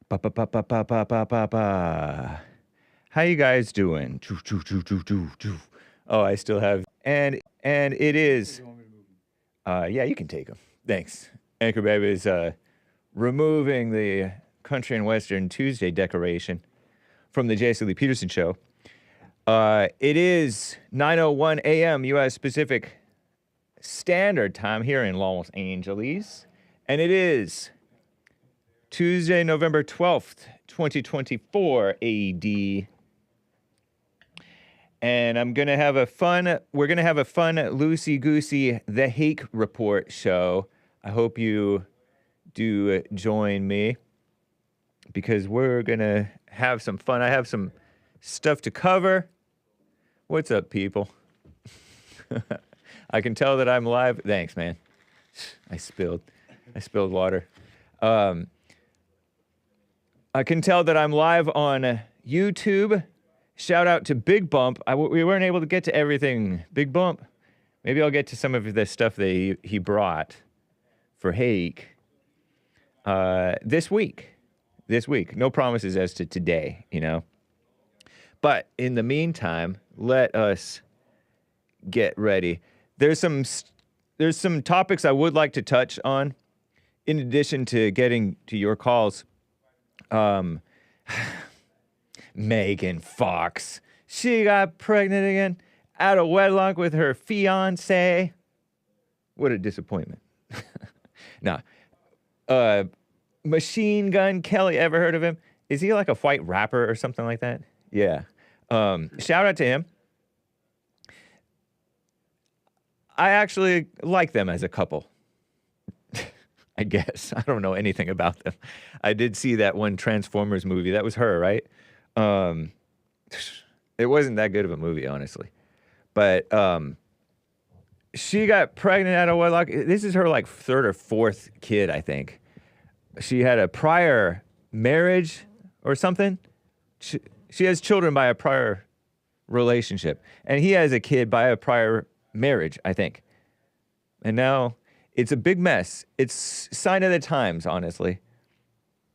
Ba ba ba ba ba ba ba ba ba. How you guys doing? Choo, choo, choo, choo, choo, choo. Oh, I still have and it is. Yeah, you can take them. Thanks. Anchor Baby is removing the Country and Western Tuesday decoration from the J.C. Lee Peterson show. It is 9:01 a.m. U.S. Pacific Standard Time here in Los Angeles, and it is Tuesday, November 12th, 2024 AD. And we're going to have a fun, loosey-goosey The Hake Report show. I hope you do join me because we're going to have some fun. I have some stuff to cover. What's up, people? I can tell that I'm live. Thanks, man. I spilled water. I can tell that I'm live on YouTube. Shout out to Big Bump. We weren't able to get to everything. Big Bump. Maybe I'll get to some of the stuff that he brought for Hake this week. No promises as to today, you know. But in the meantime, let us get ready. There's some topics I would like to touch on in addition to getting to your calls. Megan Fox. She got pregnant again out of wedlock with her fiancé. What a disappointment. Nah. Machine Gun Kelly, ever heard of him? Is he like a white rapper or something like that? Yeah. Shout out to him. I actually like them as a couple. I guess. I don't know anything about them. I did see that one Transformers movie. That was her, right? It wasn't that good of a movie, honestly. But she got pregnant out of wedlock. This is her like third or fourth kid, I think. She had a prior marriage or something. She has children by a prior relationship. And he has a kid by a prior marriage, I think. And now it's a big mess. It's sign of the times, honestly.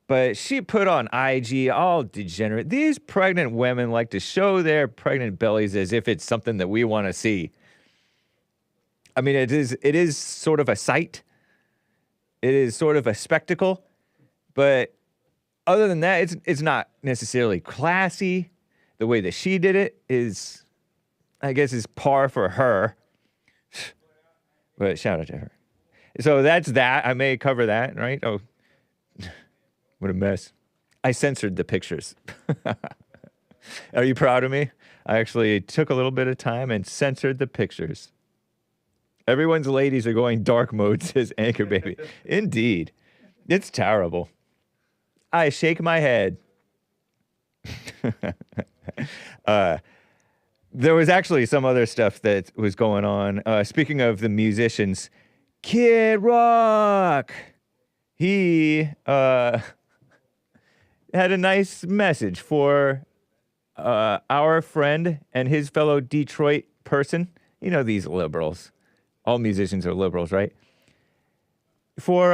But she put on IG, all degenerate. These pregnant women like to show their pregnant bellies as if it's something that we want to see. I mean, it is sort of a sight. It is sort of a spectacle. But other than that, it's not necessarily classy. The way that she did it is, I guess, is par for her. But shout out to her. So that's that. I may cover that, right? Oh. What a mess. I censored the pictures. Are you proud of me? I actually took a little bit of time and censored the pictures. Everyone's ladies are going dark mode, says Anchor Baby. Indeed. It's terrible. I shake my head. There was actually some other stuff that was going on. Speaking of the musicians, Kid Rock. He had a nice message for our friend and his fellow Detroit person. You know, these liberals. All musicians are liberals, right? For,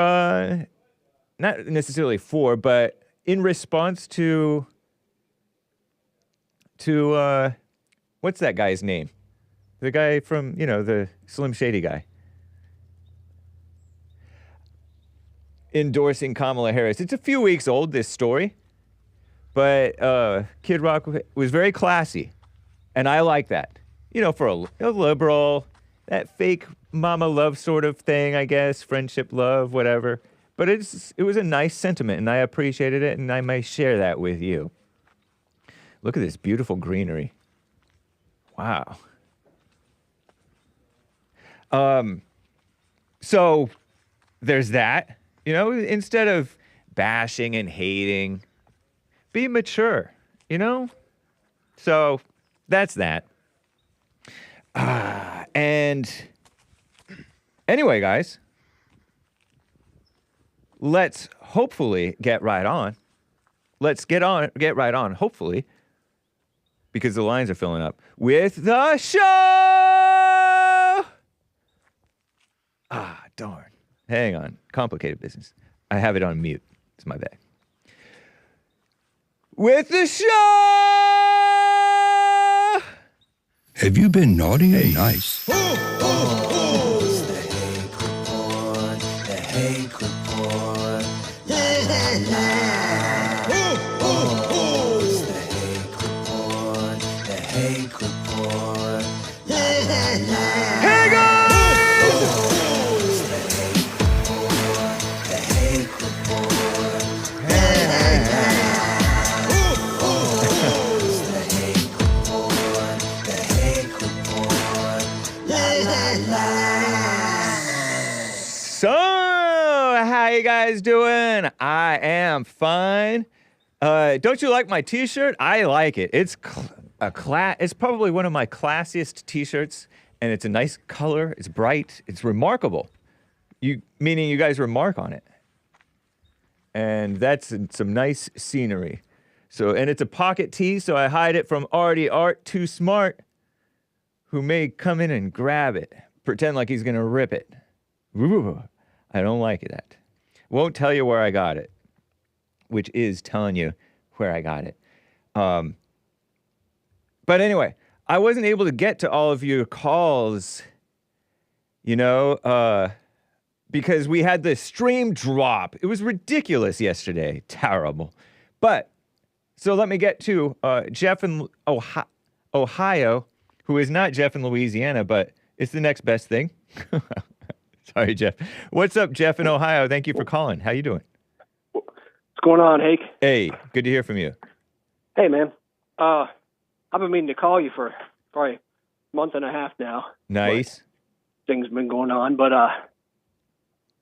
not necessarily for, but in response to what's that guy's name? The guy from, you know, the Slim Shady guy. Endorsing Kamala Harris. It's a few weeks old, this story. But Kid Rock was very classy. And I like that. You know, for a liberal, that fake mama love sort of thing, I guess. Friendship, love, whatever. But it was a nice sentiment, and I appreciated it, and I may share that with you. Look at this beautiful greenery. Wow. So there's that. You know, instead of bashing and hating, be mature, you know? So that's that. And anyway, guys, let's hopefully get right on. Let's get right on, hopefully, because the lines are filling up with the show. Darn. Hang on. Complicated business. I have it on mute. It's my bad. with the show. Have you been naughty or nice? It's the Hake Report, the Hake Report. La, la, la. It's the Hake Report, the Hake Report. La, la, la. Hey guys! It's the Hake Report, the Hake Report. La, la, la. It's the Hake Report, the Hake Report. La, la, la. So, how you guys doing? I am fine. Don't you like my t-shirt? I like it. It's it's probably one of my classiest t-shirts, and it's a nice color. It's bright. It's remarkable. Meaning you guys remark on it. And that's some nice scenery. So, and it's a pocket tee, so I hide it from Artie Art Too Smart, who may come in and grab it, pretend like he's gonna rip it. Ooh, I don't like that. Won't tell you where I got it, which is telling you where I got it. But anyway, I wasn't able to get to all of your calls, because we had the stream drop. It was ridiculous yesterday. Terrible. But, so let me get to Jeff in Ohio, who is not Jeff in Louisiana, but it's the next best thing. Sorry, Jeff. What's up, Jeff in Ohio? Thank you for calling. How you doing? What's going on, Hake? Hey, good to hear from you. Hey, man. I've been meaning to call you for probably a month and a half now. Nice. Things have been going on, but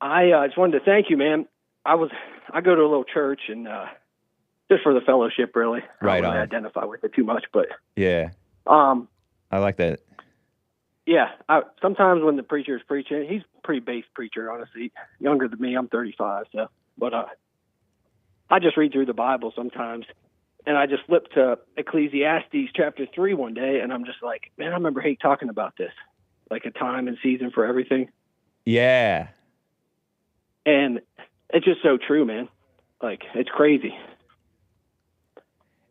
I just wanted to thank you, man. I go to a little church and just for the fellowship, really. Right I don't really on. identify with it too much, but Yeah, I like that. yeah. Sometimes when the preacher is preaching, he's a pretty base preacher, honestly. Younger than me, I'm 35, so. But I just read through the Bible sometimes, and I just flipped to Ecclesiastes chapter 3 one day, and I'm just like, man, I remember Hake talking about this, like a time and season for everything. Yeah. And it's just so true, man. Like, it's crazy.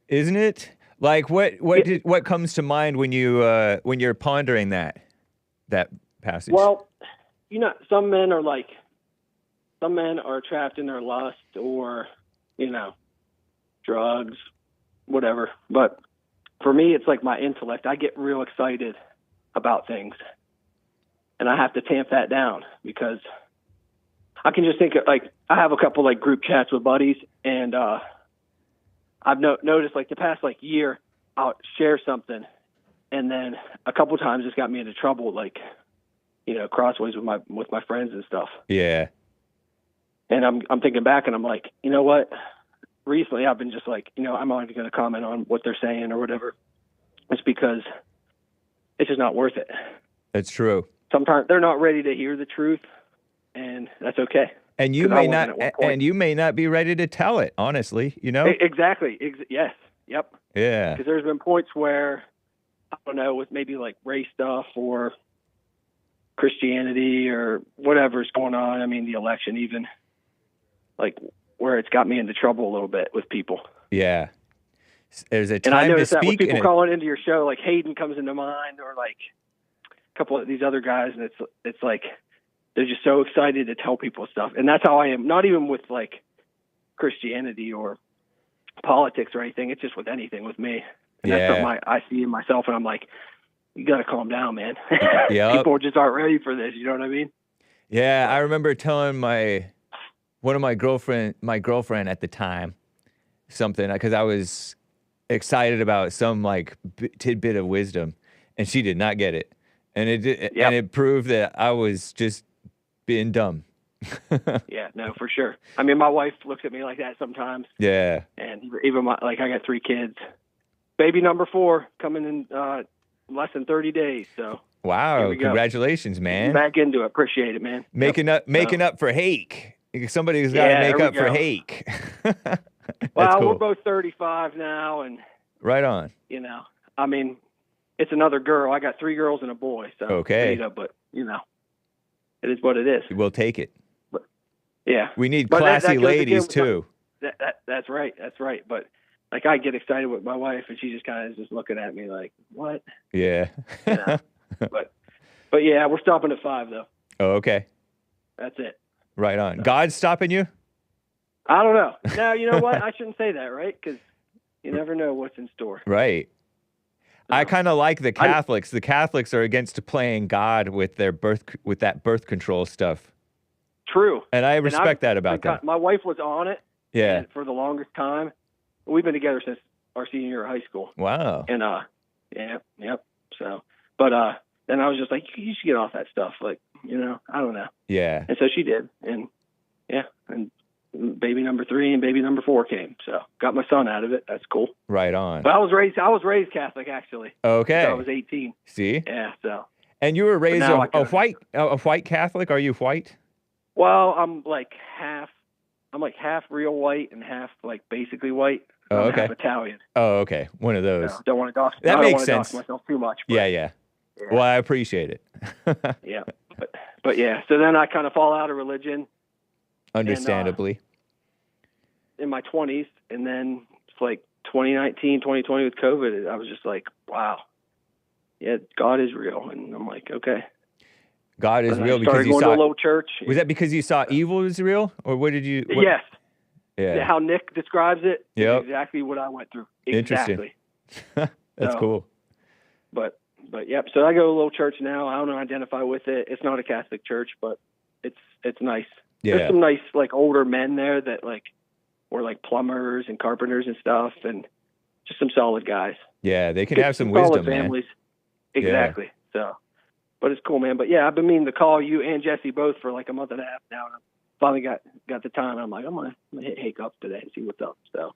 Isn't it? Like, what comes to mind when you're pondering that passage? Well, some men are trapped in their lust or, drugs, whatever. But for me, it's like my intellect. I get real excited about things, and I have to tamp that down because I can just think of, like, I have a couple like group chats with buddies, and I've noticed like the past like year, I'll share something, and then a couple times it's got me into trouble, like, crossways with my friends and stuff. Yeah. And I'm thinking back, and I'm like, you know what? Recently, I've been just like, I'm not even going to comment on what they're saying or whatever. It's because it's just not worth it. That's true. Sometimes they're not ready to hear the truth, and that's okay. And you may not be ready to tell it, honestly, Exactly. Yes. Yep. Yeah. Because there's been points where, I don't know, with maybe like race stuff or Christianity or whatever's going on. I mean, the election even, like, where it's got me into trouble a little bit with people. Yeah. There's a And I time to noticed that when speak. people calling into your show, like HADEN comes into mind, or like a couple of these other guys, and it's like they're just so excited to tell people stuff. And that's how I am, not even with like Christianity or politics or anything. It's just with anything with me. And that's something I see in myself, and I'm like, you got to calm down, man. Yep. People just aren't ready for this. You know what I mean? Yeah, I remember telling my girlfriend at the time something, because I was excited about some like tidbit of wisdom, and she did not get it, and it proved that I was just being dumb. Yeah, no, for sure. I mean, my wife looks at me like that sometimes. Yeah. And even I got 3 kids. Baby number 4 coming in less than 30 days. So wow, congratulations, man. Back into it. Appreciate it, man. Making up for Hake. Somebody's got to make up for Hake. Well, cool. We're both 35 now, and right on. I mean, it's another girl. I got 3 girls and a boy. So okay, but it is what it is. We'll take it. Yeah, we need classy ladies too. That's right. That's right. But like I get excited with my wife, and she just kind of just looking at me like, what? Yeah. You know? But yeah, we're stopping at 5 though. Oh, okay. That's it. Right on. God's stopping you? I don't know. Now, you know what? I shouldn't say that, right? Because you never know what's in store. Right. So, I kind of like the Catholics. The Catholics are against playing God with that birth control stuff. True. And I respect that about them. My wife was on it. Yeah. And for the longest time. We've been together since our senior year of high school. Wow. And yep. So, but then I was just like, you should get off that stuff. Like, you know, I don't know. Yeah. And so she did, and and baby number 3 and baby number 4 came. So got my son out of it. That's cool. Right on. But I was raised Catholic actually. Okay. Until I was 18. See? Yeah. So. And you were raised a white Catholic? Are you white? Well, I'm like half real white and half like basically white. Oh, I'm okay. half Italian. Oh, okay. One of those. So don't want to dox. That I don't makes want to sense. dox myself too much. But, Yeah. Well, I appreciate it. Yeah. But yeah. So then I kind of fall out of religion. Understandably. In my 20s, and then it's like 2019, 2020 with COVID, I was just like, wow, yeah, God is real. And I'm like, okay. God is And real I because started you going saw. to a little church. Was that because you saw evil is real, or what did you? Yes. Yeah. How Nick describes it. Yep. Is exactly what I went through. Interesting. Exactly. That's cool. But yep. So I go to a little church now. I don't identify with it. It's not a Catholic church, but it's nice. Yeah. There's some nice like older men there that like were like plumbers and carpenters and stuff, and just some solid guys. Yeah, they can Just have some solid wisdom, man. families. Exactly. So, but it's cool, man. But yeah, I've been meaning to call you and Jesse both for like a month and a half now. And I finally got the time. I'm like, I'm gonna hit Hake up today and see what's up. So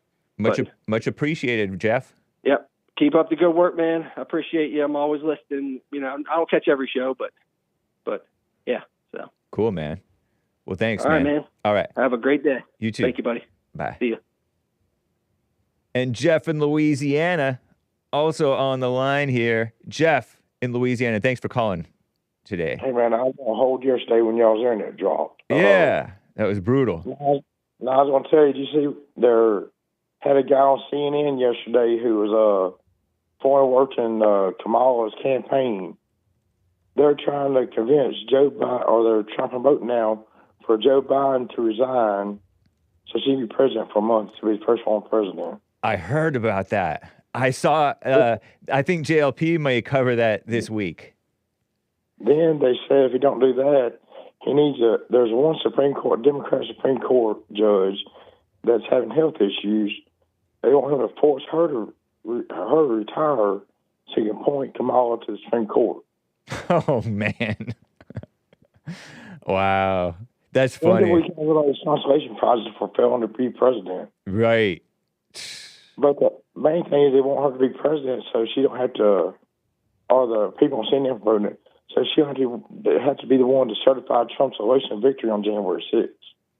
Much appreciated, Jeff. Yep. Keep up the good work, man. I appreciate you. I'm always listening. You know, I don't catch every show, but yeah. So cool, man. Well, thanks, All right, man. All right. Have a great day. You too. Thank you, buddy. Bye. See you. And Jeff in Louisiana, also on the line here. Jeff in Louisiana, thanks for calling today. Hey, man, I was going to hold yesterday when y'all was there and it dropped. Yeah, that was brutal. Now, I was going to tell you, did you see there had a guy on CNN yesterday who was foreign working Kamala's campaign. They're trying to convince Joe Biden, or they're trying to promote now for Joe Biden to resign so she can be president for a month to be the first woman president. I heard about that. I saw, I think JLP may cover that this week. Then they said if he don't do that, he needs there's one Democrat Supreme Court judge that's having health issues. They want him to force her to retire so he can appoint Kamala to the Supreme Court. Oh, man. Wow. That's funny. We can have a consolation prize for failing to be president. Right. But the main thing is they want her to be president so she don't have to, or the people on CNN voting it, so she don't have to be the one to certify Trump's election victory on January 6th.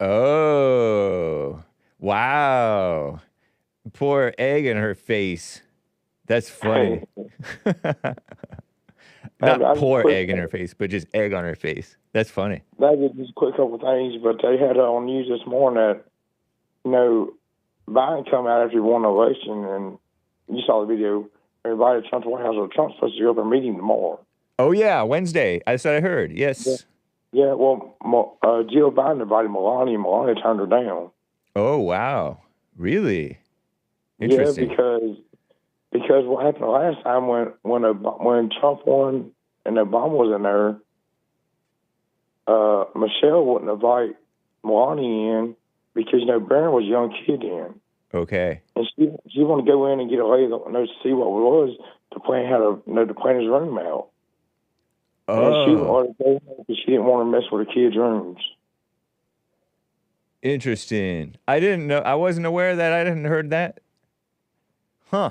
Oh, wow. Poor egg in her face. That's funny. Not poor egg in her face, but just egg on her face. That's funny. That was just a quick couple of things, but they had on news this morning that, you know, Biden come out after he won the election, and you saw the video. Everybody at Trump's White House, or Trump's supposed to go up and meet him tomorrow. Oh, yeah, Wednesday. That's what I heard. Yes. Yeah, well, Jill Biden invited Melania, and Melania turned her down. Oh, wow. Really? Interesting. Yeah, because what happened last time when Trump won and Obama was in there, Michelle wouldn't invite Melania in because, you know, Barron was a young kid then. Okay. And she wanted to go in and get a lady to see what it was to plan to plan his room out. Oh. And she wanted to go in because she didn't want to mess with the kids' rooms. Interesting. I didn't know. I wasn't aware of that. I hadn't heard that. Huh.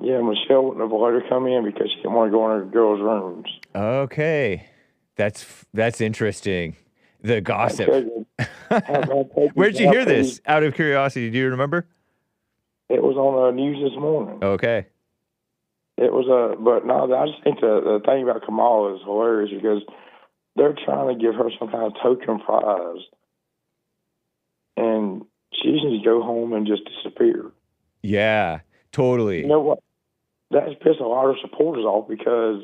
Yeah, Michelle wouldn't have let her come in because she didn't want to go in her girls' rooms. Okay. That's interesting. The gossip. Where'd you hear this? Out of curiosity, do you remember? It was on the news this morning. Okay. It was but no, I just think the thing about Kamala is hilarious because they're trying to give her some kind of token prize, and she needs to go home and just disappear. Yeah, totally. You know what? That's pissed a lot of supporters off because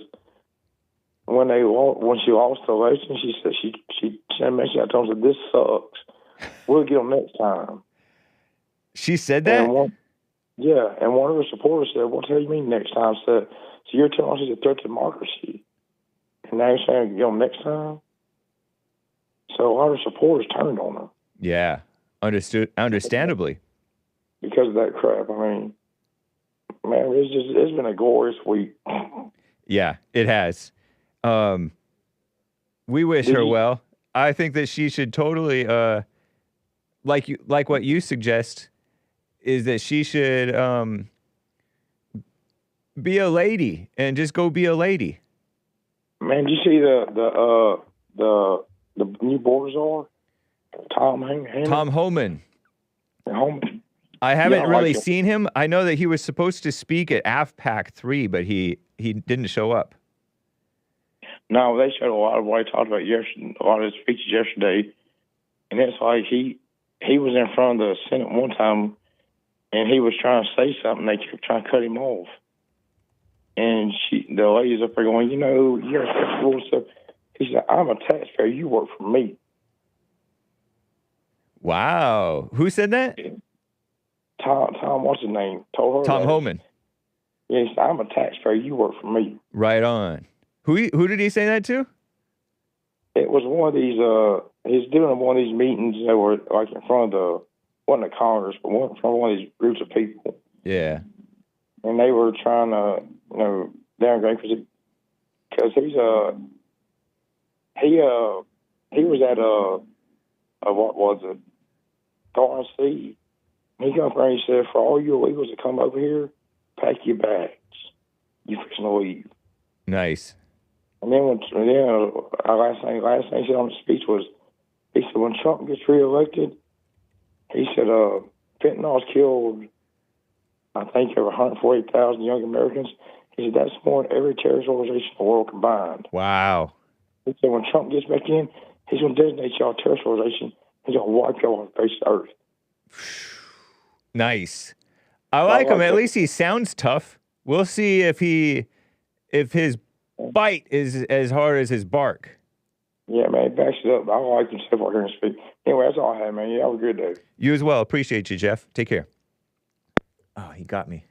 when she lost the election, she said she sent a message out to them and said, "This sucks. We'll get them next time." She said that? And one of her supporters said, "What the hell you mean next time?" Said, "So you're telling us it's a threat to democracy, and now you're saying get them next time?" So a lot of supporters turned on her. Yeah, understandably. Because of that crap. I mean, man, it's been a glorious week. Yeah, it has. We wish her well. I think that she should totally, like what you suggest, is that she should be a lady and just go be a lady. Man, did you see the new board czar, Tom Homan. Homan. I haven't really like seen him. I know that he was supposed to speak at AFPAC 3, but he didn't show up. No, they showed a lot of what he talked about yesterday, a lot of his speeches yesterday, and it's like he was in front of the Senate one time, and he was trying to say something. They kept trying to cut him off, and the lady's up there going, you know, you're a and stuff. He said, "I'm a taxpayer. You work for me." Wow, who said that? Tom, what's his name? Told her Tom that. Homan. Yeah, he said, "I'm a taxpayer. You work for me." Right on. Who did he say that to? It was one of these. He's doing one of these meetings that were like in front of wasn't the Congress, but in front of one of these groups of people. Yeah. And they were trying to, downgrade because he was at what was it? RNC. He come up there and he said, "For all you illegals that come over here, pack your bags. You fixing to leave." Nice. And then last thing he said on the speech was, he said, when Trump gets reelected, he said, fentanyl's killed, I think, over 148,000 young Americans. He said, that's more than every terrorist organization in the world combined. Wow. He said, when Trump gets back in, he's going to designate y'all a terrorist organization. He's going to wipe y'all off the face of the earth. Nice. I like him. At least he sounds tough. We'll see if his bite is as hard as his bark. Yeah, man, it backs it up. I like him step out here and speak. Anyway, that's all I have, man. You have a good day. You as well. Appreciate you, Jeff. Take care. Oh, he got me.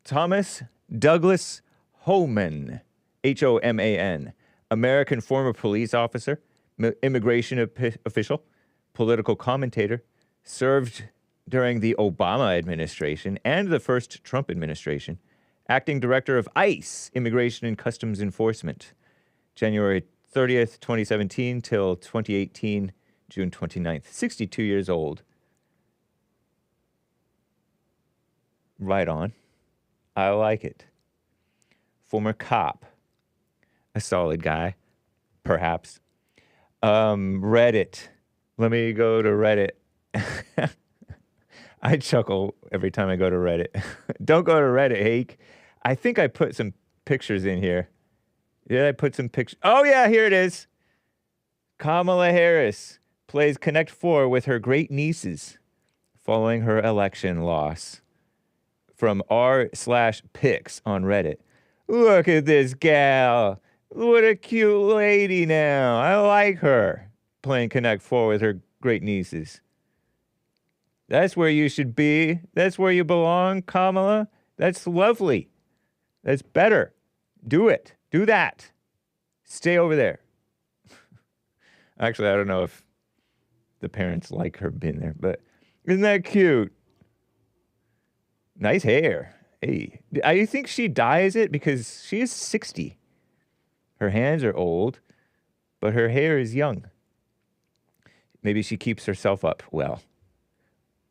Thomas Douglas Homan, Homan, American former police officer, immigration official, political commentator, served during the Obama administration and the first Trump administration, acting director of ICE, Immigration and Customs Enforcement, January 30th, 2017 till 2018, June 29th, 62 years old. Right on. I like it. Former cop. A solid guy, perhaps. Reddit. Let me go to Reddit. I chuckle every time I go to Reddit. Don't go to Reddit, Hake. I think I put some pictures in here. Did I put some pictures? Oh, yeah, here it is. Kamala Harris plays Connect 4 with her great nieces following her election loss. From r/pics on Reddit. Look at this gal. What a cute lady now. I like her. Playing Connect 4 with her great nieces. That's where you should be. That's where you belong, Kamala. That's lovely. That's better. Do it. Do that. Stay over there. Actually, I don't know if the parents like her being there, but isn't that cute? Nice hair. Hey, I think she dyes it because she is 60. Her hands are old, but her hair is young. Maybe she keeps herself up well.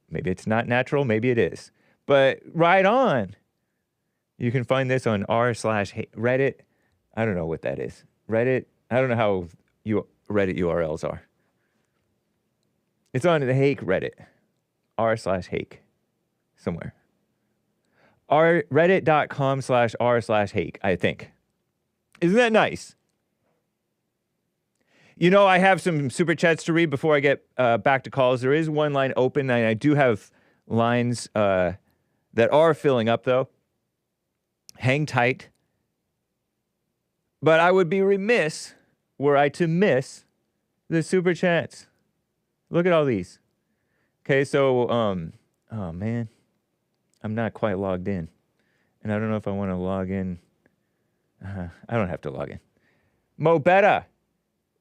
Maybe it's not natural. Maybe it is. But right on. You can find this on r/Reddit. I don't know what that is. Reddit. I don't know how Reddit URLs are. It's on the Hake Reddit. r/Hake. Somewhere. Reddit.com/r/Hake, I think. Isn't that nice? You know, I have some super chats to read before I get back to calls. There is one line open, and I do have lines that are filling up, though. Hang tight. But I would be remiss were I to miss the super chats. Look at all these. Okay, so, oh man, I'm not quite logged in. And I don't know if I want to log in. I don't have to log in. Mo Betta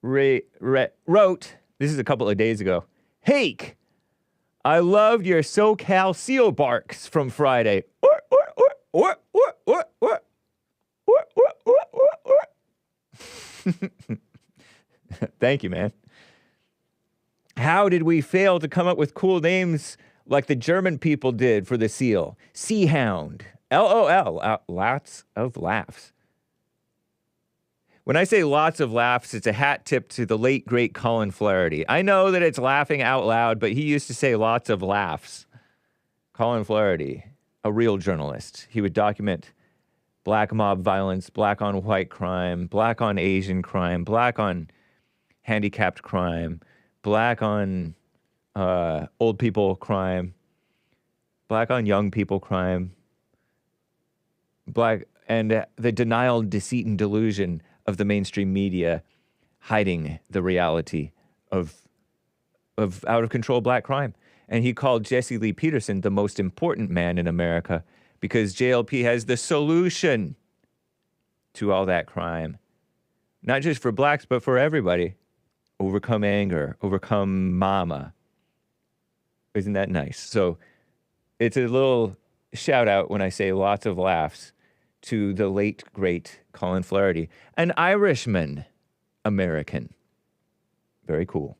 wrote, this is a couple of days ago, Hake, I loved your SoCal seal barks from Friday. Thank you, man. How did we fail to come up with cool names like the German people did for the seal? Sea Hound. LOL. Lots of laughs. When I say lots of laughs, it's a hat tip to the late, great Colin Flaherty. I know that it's laughing out loud, but he used to say lots of laughs. Colin Flaherty, a real journalist. He would document black mob violence, black on white crime, black on Asian crime, black on handicapped crime, black on old people crime, black on young people crime, black, and the denial, deceit, and delusion of the mainstream media hiding the reality of out-of-control black crime. And he called Jesse Lee Peterson the most important man in America because JLP has the solution to all that crime. Not just for blacks, but for everybody. Overcome anger, overcome mama. Isn't that nice? So it's a little shout out when I say lots of laughs to the late, great Colin Flaherty, an Irishman American. Very cool.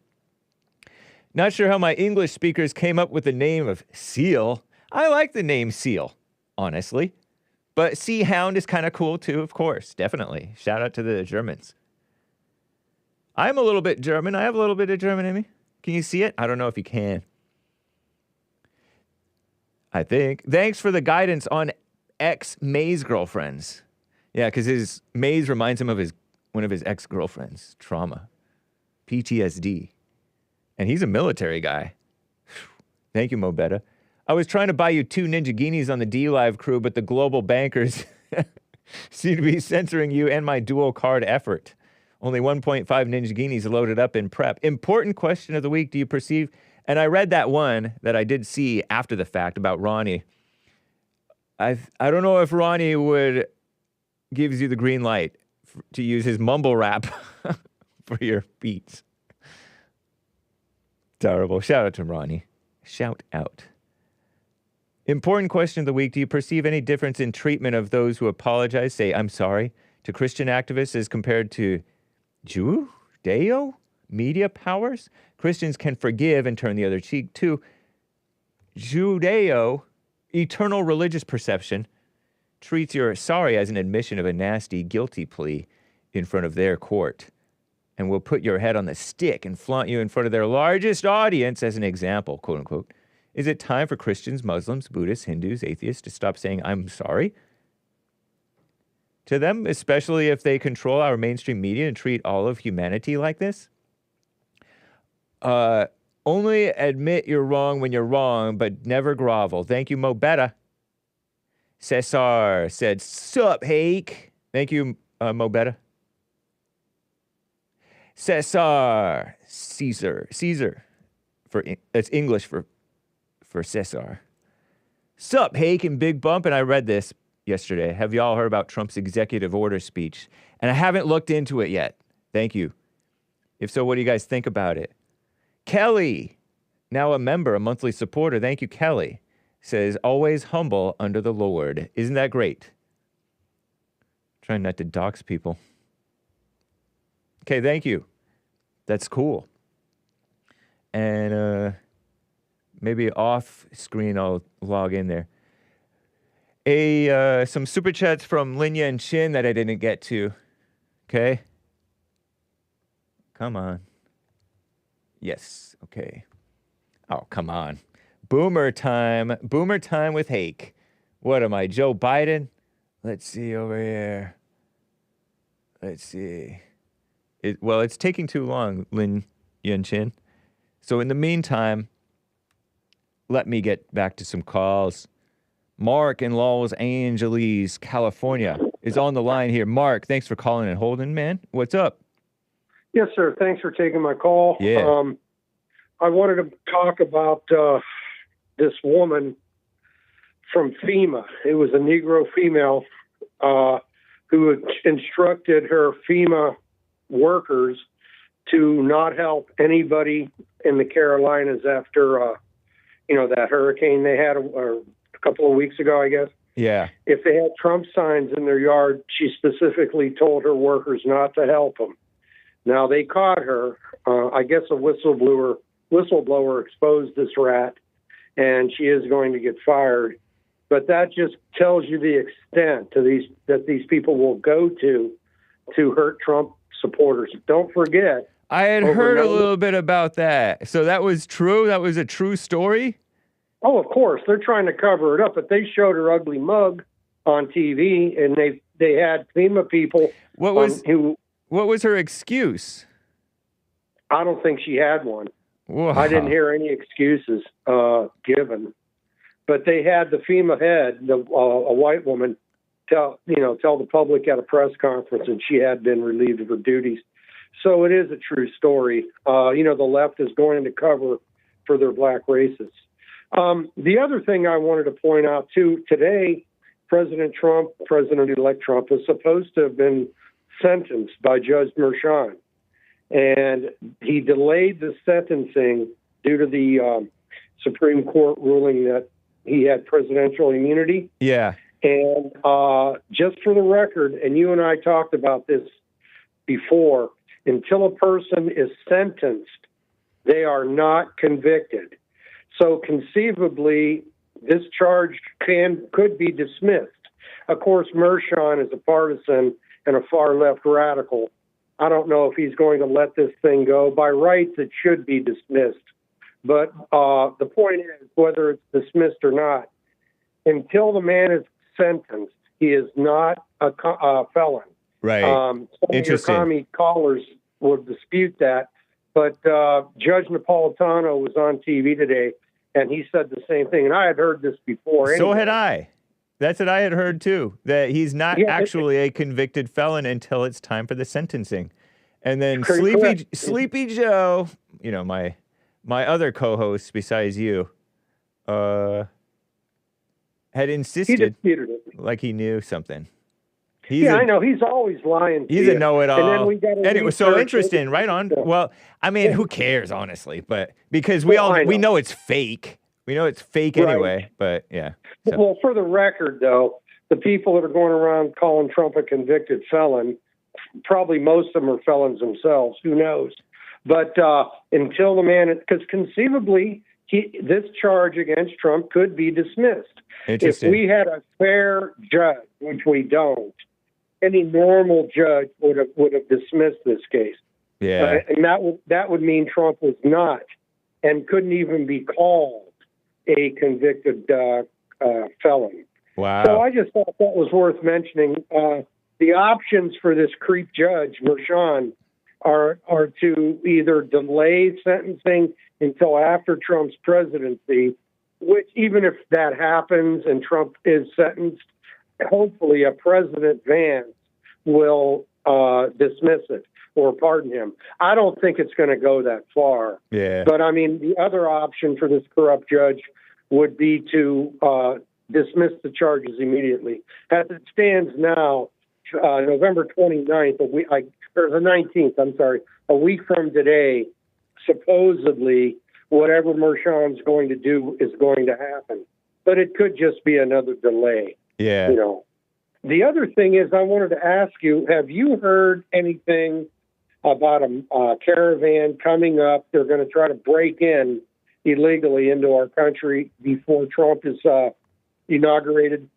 Not sure how my English speakers came up with the name of Seal. I like the name Seal, honestly. But Sea Hound is kind of cool too, of course, definitely. Shout out to the Germans. I'm a little bit German. I have a little bit of German in me. Can you see it? I don't know if you can. I think. Thanks for the guidance on ex-Maze girlfriends. Yeah, because his Maze reminds him of one of his ex-girlfriends. Trauma. PTSD. And he's a military guy. Thank you, Mo Betta. I was trying to buy you 2 Ninja Guineas on the DLive crew, but the global bankers seem to be censoring you and my dual card effort. Only 1.5 Ninja Guineas loaded up in prep. Important question of the week. Do you perceive? And I read that one that I did see after the fact about Ronnie. I don't know if Ronnie would gives you the green light to use his mumble rap for your beats. Terrible. Shout out to Ronnie. Shout out. Important question of the week. Do you perceive any difference in treatment of those who apologize, say, I'm sorry, to Christian activists as compared to Judeo media powers? Christians can forgive and turn the other cheek to Judeo. Eternal religious perception treats your sorry as an admission of a nasty, guilty plea in front of their court and will put your head on the stick and flaunt you in front of their largest audience as an example, quote unquote. Is it time for Christians, Muslims, Buddhists, Hindus, atheists to stop saying, I'm sorry? To them, especially if they control our mainstream media and treat all of humanity like this? Only admit you're wrong when you're wrong, but never grovel. Thank you, Mo Betta. Cesar said, sup, Hake. Thank you, Mo Betta. Cesar. Caesar. That's English for Cesar. Sup, Hake and Big Bump. And I read this yesterday. Have y'all heard about Trump's executive order speech? And I haven't looked into it yet. Thank you. If so, what do you guys think about it? Kelly, now a member, a monthly supporter. Thank you, Kelly. Says, always humble under the Lord. Isn't that great? Trying not to dox people. Okay, thank you. That's cool. And maybe off screen I'll log in there. Some super chats from Lin Yen Chin that I didn't get to. Okay. Come on. Yes. Okay. Oh, come on. Boomer time. Boomer time with Hake. What am I, Joe Biden? Let's see over here. Let's see. It's taking too long, Lin Yen Chin. So in the meantime, let me get back to some calls. Mark in Los Angeles, California is on the line here. Mark, thanks for calling and holding, man. What's up? Yes, sir. Thanks for taking my call. Yeah. I wanted to talk about this woman from FEMA. It was a Negro female who instructed her FEMA workers to not help anybody in the Carolinas after, that hurricane they had a couple of weeks ago, I guess. Yeah. If they had Trump signs in their yard, she specifically told her workers not to help them. Now, they caught her. I guess a whistleblower exposed this rat, and she is going to get fired. But that just tells you the extent that these people will go to hurt Trump supporters. Don't forget. I had heard a little bit about that. So that was true? That was a true story? Oh, of course. They're trying to cover it up, but they showed her ugly mug on TV, and they had FEMA people What was her excuse? I don't think she had one. Wow. I didn't hear any excuses given. But they had the FEMA head, a white woman, tell the public at a press conference, and she had been relieved of her duties. So it is a true story. The left is going to cover for their black racists. The other thing I wanted to point out, too, today, President-elect Trump, is supposed to have been sentenced by Judge Merchan. And he delayed the sentencing due to the Supreme Court ruling that he had presidential immunity. Yeah. And just for the record, and you and I talked about this before, until a person is sentenced, they are not convicted. So conceivably, this charge could be dismissed. Of course, Merchan is a partisan and a far-left radical. I don't know if he's going to let this thing go. By rights, it should be dismissed. But the point is, whether it's dismissed or not, until the man is sentenced, he is not a felon. Right. Some of your commie callers would dispute that. But Judge Napolitano was on TV today, and he said the same thing. And I had heard this before. So anyway. had I. That's what I had heard, too, that he's not actually a convicted felon until it's time for the sentencing. And then Sleepy Joe, my other co-host besides you, had insisted he disputed it. Like he knew something. I know. He's always lying. He's a know-it-all. And then we got it was so interesting. Right on. Well, I mean, who cares, honestly? But because we know it's fake. We know it's fake anyway. But yeah. So. Well, for the record, though, the people that are going around calling Trump a convicted felon, probably most of them are felons themselves. Who knows? But until the man, because conceivably, this charge against Trump could be dismissed. If we had a fair judge, which we don't, any normal judge would have dismissed this case. Yeah, and that would mean Trump was not and couldn't even be called a convicted felon. Wow. So I just thought that was worth mentioning. The options for this creep judge, Merchan, are to either delay sentencing until after Trump's presidency, which even if that happens and Trump is sentenced, hopefully a President Vance will dismiss it or pardon him. I don't think it's going to go that far. Yeah. But, I mean, the other option for this corrupt judge would be to dismiss the charges immediately. As it stands now, November 29th, or the 19th, I'm sorry, a week from today, supposedly whatever Merchan's going to do is going to happen. But it could just be another delay. Yeah. The other thing is I wanted to ask you, have you heard anything about a caravan coming up? They're going to try to break in illegally into our country before Trump is inaugurated.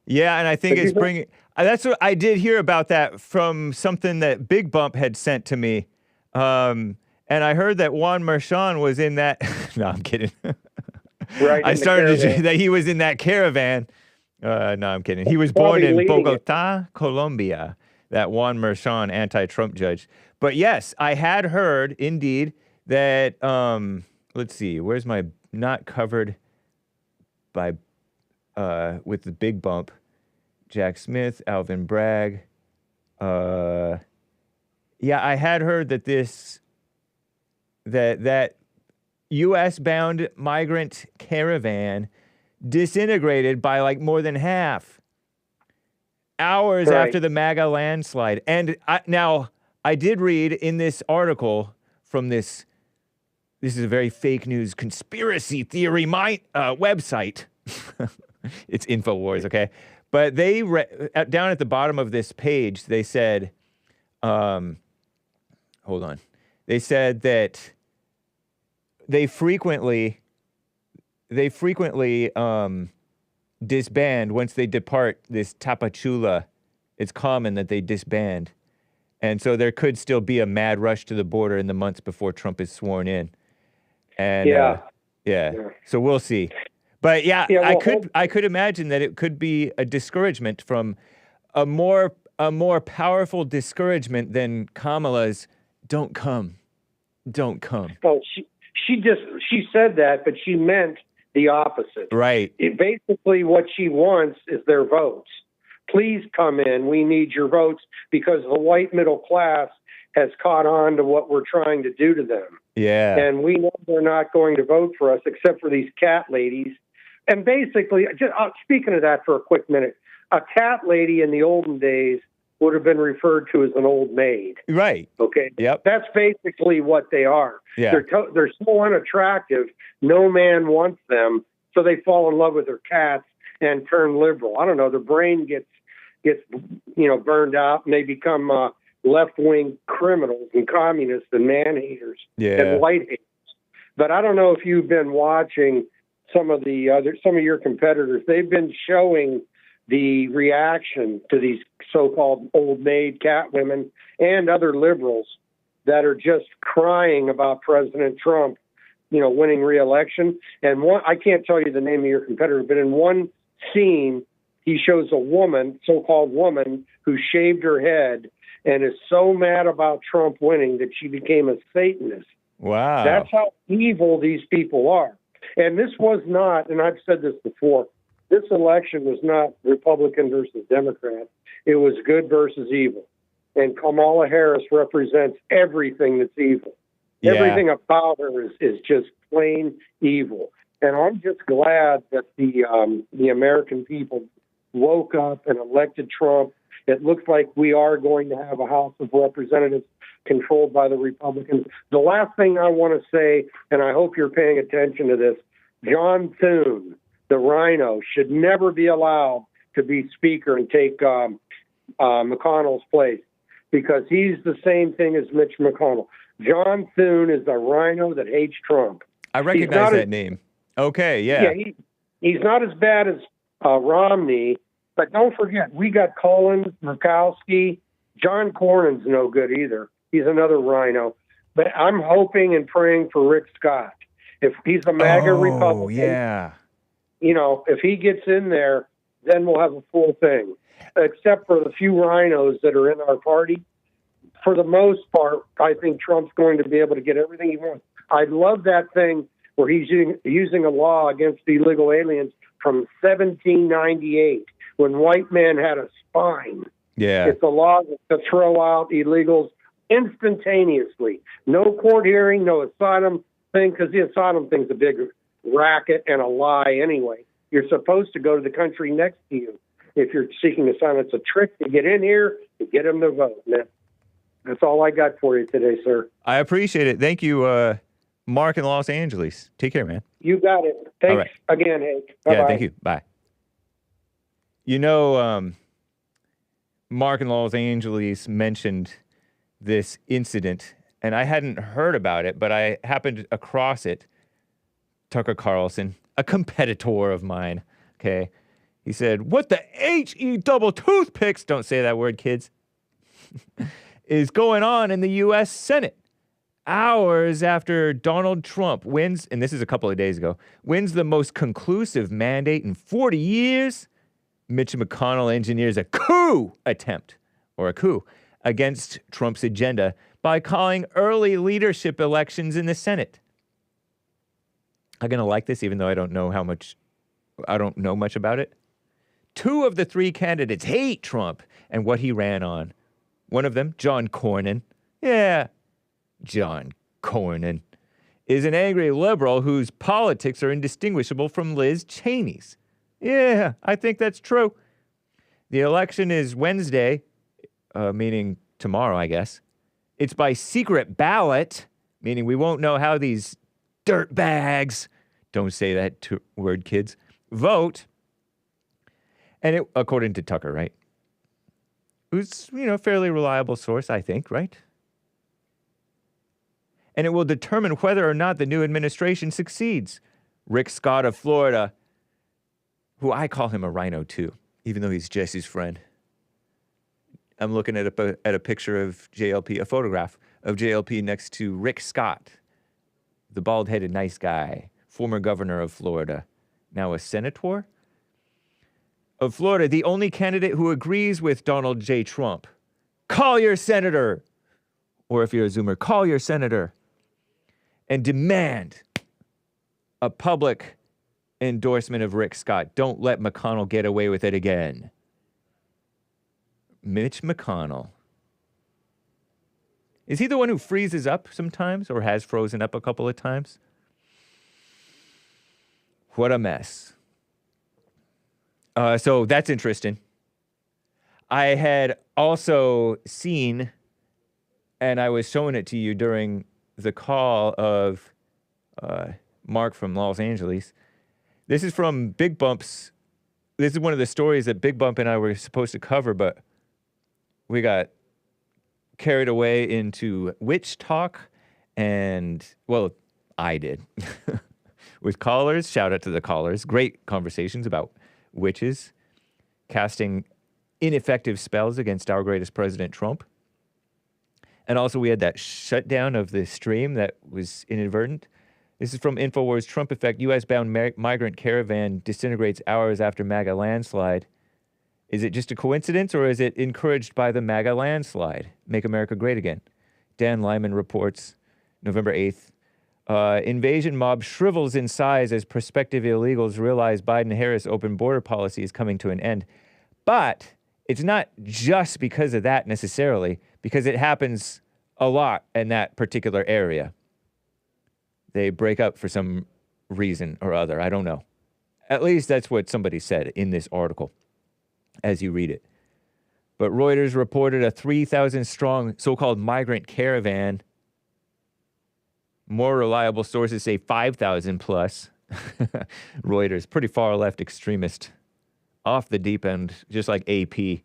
Yeah, and I think it's bringing... That's what I did hear about that from something that Big Bump had sent to me. And I heard that Juan Merchan was in that... No, I'm kidding. Right. I started to that he was in that caravan. No, I'm kidding. He was born in Bogota, Colombia, that Juan Merchan anti-Trump judge. But yes, I had heard, indeed, that... let's see, where's my not covered by with the big bump. Jack Smith, Alvin Bragg. Yeah, I had heard that that U.S. bound migrant caravan disintegrated by like more than half hours after the MAGA landslide. And now I did read in this article from this is a very fake news conspiracy theory website. It's InfoWars, okay? But they down at the bottom of this page, they said, hold on. They said that they frequently disband once they depart this Tapachula. It's common that they disband. And so there could still be a mad rush to the border in the months before Trump is sworn in. And yeah. So we'll see. But I could imagine that it could be a discouragement from a more powerful discouragement than Kamala's "Don't come, don't come." Well, she said that, but she meant the opposite. Right. Basically, what she wants is their votes. Please come in. We need your votes because the white middle class has caught on to what we're trying to do to them. Yeah. And we know they're not going to vote for us except for these cat ladies. And basically, speaking of that for a quick minute, a cat lady in the olden days would have been referred to as an old maid. Right. Okay. Yep. That's basically what they are. Yeah. They're so unattractive, no man wants them, so they fall in love with their cats and turn liberal. I don't know. Their brain gets burned out, and they become left-wing criminals and communists and man-haters and white-haters. But I don't know if you've been watching some of your competitors. They've been showing the reaction to these so-called old maid cat women and other liberals that are just crying about President Trump, winning re-election. And I can't tell you the name of your competitor, but in one scene, he shows a woman, so-called woman, who shaved her head and is so mad about Trump winning that she became a Satanist. Wow. That's how evil these people are. And this was not, and I've said this before, this election was not Republican versus Democrat. It was good versus evil. And Kamala Harris represents everything that's evil. Yeah. Everything about her is just plain evil. And I'm just glad that the American people woke up and elected Trump. It looks like we are going to have a House of Representatives controlled by the Republicans. The last thing I want to say, and I hope you're paying attention to this, John Thune, the rhino, should never be allowed to be Speaker and take McConnell's place because he's the same thing as Mitch McConnell. John Thune is a rhino that hates Trump. I recognize that name. Okay, yeah. Yeah, he's not as bad as Romney, but don't forget, we got Collins, Murkowski. John Cornyn's no good either. He's another rhino. But I'm hoping and praying for Rick Scott. If he's a MAGA Republican, if he gets in there, then we'll have a full thing. Except for the few rhinos that are in our party. For the most part, I think Trump's going to be able to get everything he wants. I love that thing where he's using a law against illegal aliens from 1798 when white men had a spine. Yeah. It's a law to throw out illegals instantaneously. No court hearing, no asylum thing, because the asylum thing's a big racket and a lie anyway. You're supposed to go to the country next to you if you're seeking asylum. It's a trick to get in here to get them to vote. That's all I got for you today, sir. I appreciate it. Thank you, Mark in Los Angeles. Take care, man. You got it. Thanks again, Hake. Bye-bye. Yeah, thank you. Bye. Mark in Los Angeles mentioned this incident, and I hadn't heard about it, but I happened across it. Tucker Carlson, a competitor of mine, okay? He said, what the H-E double toothpicks, don't say that word, kids, is going on in the U.S. Senate. Hours after Donald Trump wins, and this is a couple of days ago, wins the most conclusive mandate in 40 years, Mitch McConnell engineers a coup attempt, or a coup, against Trump's agenda by calling early leadership elections in the Senate. I'm going to like this, even though I don't know how much I don't know much about it. 2 of the 3 candidates hate Trump and what he ran on. One of them, John Cornyn. Yeah, John Cornyn is an angry liberal whose politics are indistinguishable from Liz Cheney's. Yeah, I think that's true. The election is Wednesday, meaning tomorrow, I guess. It's by secret ballot, meaning we won't know how these dirtbags, don't say that word, kids, vote. And it, according to Tucker, right? Who's, a fairly reliable source, I think, right? And it will determine whether or not the new administration succeeds. Rick Scott of Florida, who I call him a rhino too, even though he's Jesse's friend. I'm looking at a picture of JLP, a photograph of JLP next to Rick Scott, the bald-headed nice guy, former governor of Florida, now a senator of Florida, the only candidate who agrees with Donald J. Trump. Call your senator. Or if you're a Zoomer, call your senator and demand a public endorsement of Rick Scott. Don't let McConnell get away with it again. Mitch McConnell. Is he the one who freezes up sometimes or has frozen up a couple of times? What a mess. So that's interesting. I had also seen, and I was showing it to you during the call of Mark from Los Angeles. This is from Big Bump's. This is one of the stories that Big Bump and I were supposed to cover, but we got carried away into witch talk, and, well, I did. With callers, shout out to the callers. Great conversations about witches casting ineffective spells against our greatest president, Trump. And also we had that shutdown of the stream that was inadvertent. This is from InfoWars. Trump effect. U.S.-bound migrant caravan disintegrates hours after MAGA landslide. Is it just a coincidence, or is it encouraged by the MAGA landslide? Make America great again. Dan Lyman reports, November 8th. Invasion mob shrivels in size as prospective illegals realize Biden-Harris open border policy is coming to an end. But it's not just because of that necessarily, because it happens a lot in that particular area. They break up for some reason or other. I don't know. At least that's what somebody said in this article as you read it. But Reuters reported a 3,000-strong so-called migrant caravan. More reliable sources say 5,000 plus. Reuters, pretty far left extremist. Off the deep end, just like AP.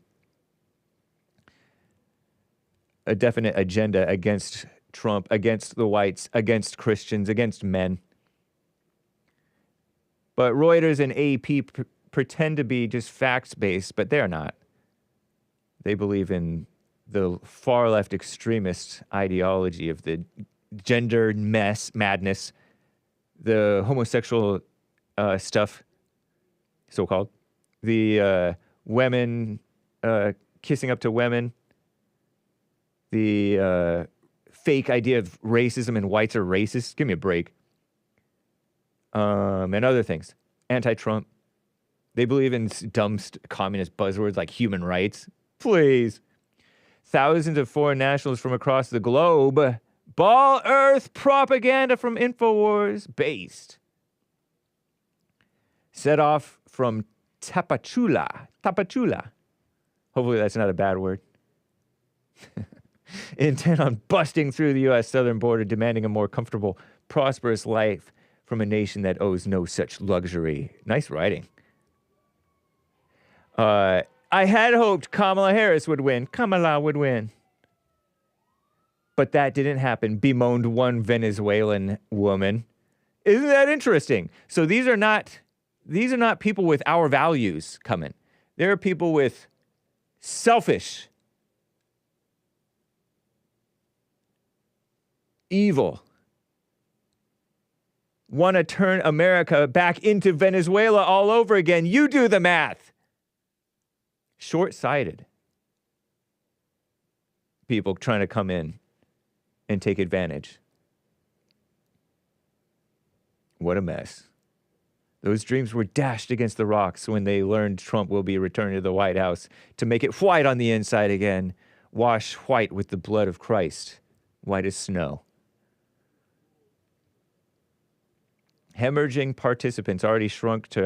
A definite agenda against Trump, against the whites, against Christians, against men. But Reuters and AP pretend to be just facts-based, but they're not. They believe in the far left extremist ideology of the gender madness, the homosexual stuff, so-called, the women kissing up to women, the fake idea of racism and whites are racist. Give me a break. And other things. Anti-Trump. They believe in dumb communist buzzwords like human rights. Please. Thousands of foreign nationals from across the globe. Ball Earth propaganda from InfoWars based. Set off from Tapachula. Hopefully that's not a bad word. Intent on busting through the U.S. southern border, demanding a more comfortable, prosperous life from a nation that owes no such luxury. Nice writing. I had hoped Kamala Harris would win. Kamala would win. But that didn't happen, bemoaned one Venezuelan woman. Isn't that interesting? So these are not people with our values coming. There are people with selfish, evil, want to turn America back into Venezuela all over again. You do the math. Short-sighted people trying to come in and take advantage. What a mess. Those dreams were dashed against the rocks when they learned Trump will be returning to the White House to make it white on the inside again, wash white with the blood of Christ, white as snow. Hemorrhaging participants already shrunk to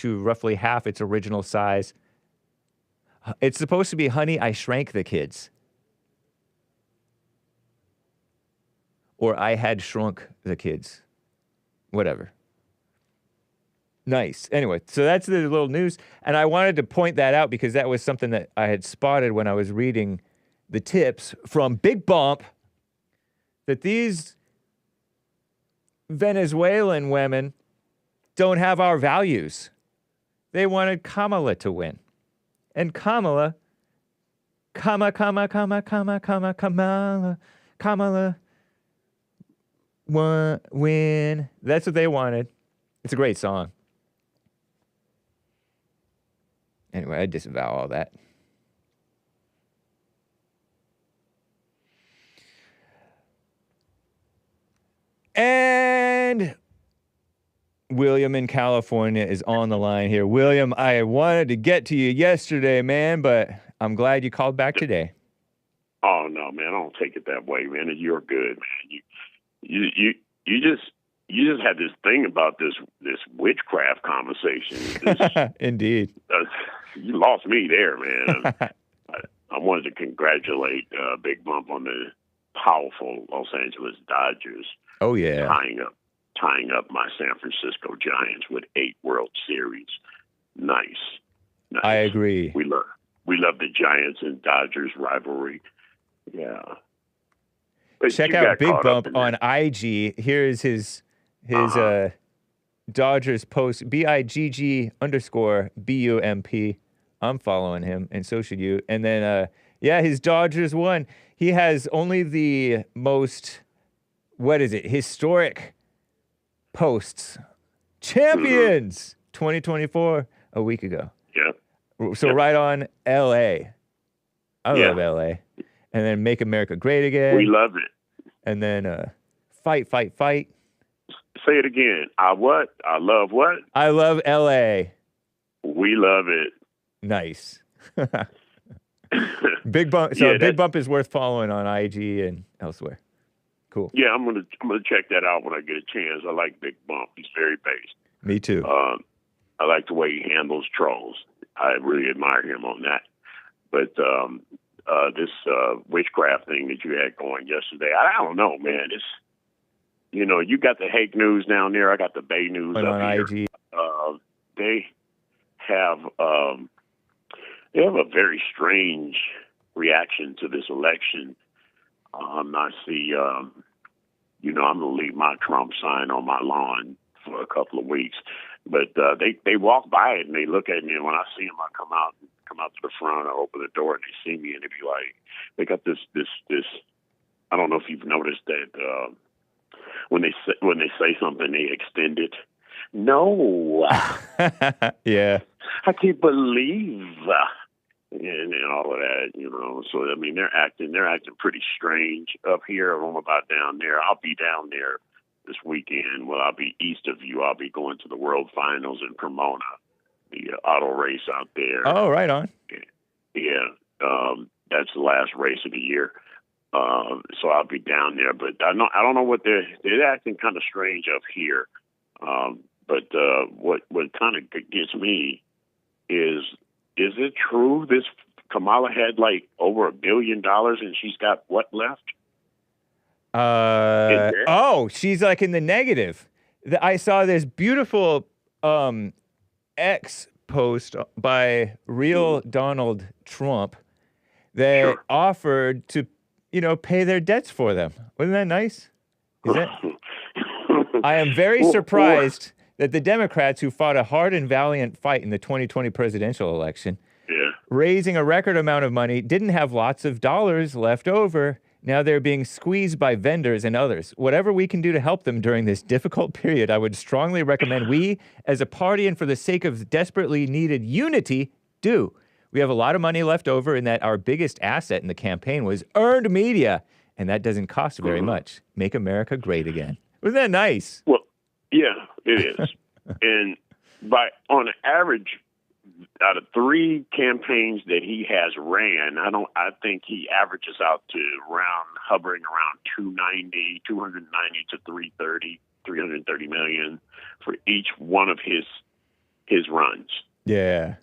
roughly half its original size. It's supposed to be, honey, I shrank the kids. Or I had shrunk the kids. Whatever. Nice. Anyway, so that's the little news. And I wanted to point that out because that was something that I had spotted when I was reading the tips from Big Bump, that these Venezuelan women don't have our values. They wanted Kamala to win. And Kamala, Kamala win. That's what they wanted. It's a great song. Anyway, I disavow all that. And William in California is on the line here. William, I wanted to get to you yesterday, man, but I'm glad you called back today. Oh no, man! I don't take it that way, man. You're good, man. You just had this thing about this witchcraft conversation. Indeed. You lost me there, man. I wanted to congratulate Big Bump on the powerful Los Angeles Dodgers. Oh yeah, tying up my San Francisco Giants with 8 World Series. Nice. I agree. We love the Giants and Dodgers rivalry. Yeah. But check out Big Bump on IG. Here's his Dodgers post, BIGG_BUMP. I'm following him, and so should you. And then, his Dodgers won. He has only the most, historic posts. Champions 2024 a week ago. Yeah. So right on LA. I love LA. And then Make America Great Again. We love it. And then fight. Say it again. I love what? I love LA. We love it. Nice. Big Bump. So Big Bump is worth following on IG and elsewhere. Cool. Yeah, I'm gonna check that out when I get a chance. I like Big Bump. He's very based. Me too. I like the way he handles trolls. I really admire him on that. But this witchcraft thing that you had going yesterday, I don't know, man. It's, you got the Hake news down there. I got the Bay news up on here. IG. They have a very strange reaction to this election. I see, I'm going to leave my Trump sign on my lawn for a couple of weeks. But they walk by it and they look at me, and when I see them, I come out to the front, I open the door, and they see me, and they be like, they got this. I don't know if you've noticed that when they say something, they extend it. No, yeah, I can't believe, and all of that, So I mean, they're acting pretty strange up here. I'm about down there. I'll be down there this weekend. Well, I'll be east of you. I'll be going to the World Finals in Pomona, the auto race out there. Oh, right on. Yeah, that's the last race of the year. So I'll be down there, but I don't know what they're acting kind of strange up here. But what kind of gets me is it true this Kamala had like over $1 billion and she's got what left? She's like in the negative. I saw this beautiful X post by real Donald Trump that offered to, pay their debts for them. Wasn't that nice? I am very surprised that the Democrats, who fought a hard and valiant fight in the 2020 presidential election, raising a record amount of money, didn't have lots of dollars left over. Now they're being squeezed by vendors and others. Whatever we can do to help them during this difficult period, I would strongly recommend we, as a party and for the sake of desperately needed unity, do. We have a lot of money left over in that our biggest asset in the campaign was earned media, and that doesn't cost very much. Make America great again. Wasn't that nice? Well, Yeah, it is. And on average, out of 3 campaigns that he has ran, I think he averages out to hovering around 290 to 330 million for each one of his runs. Yeah.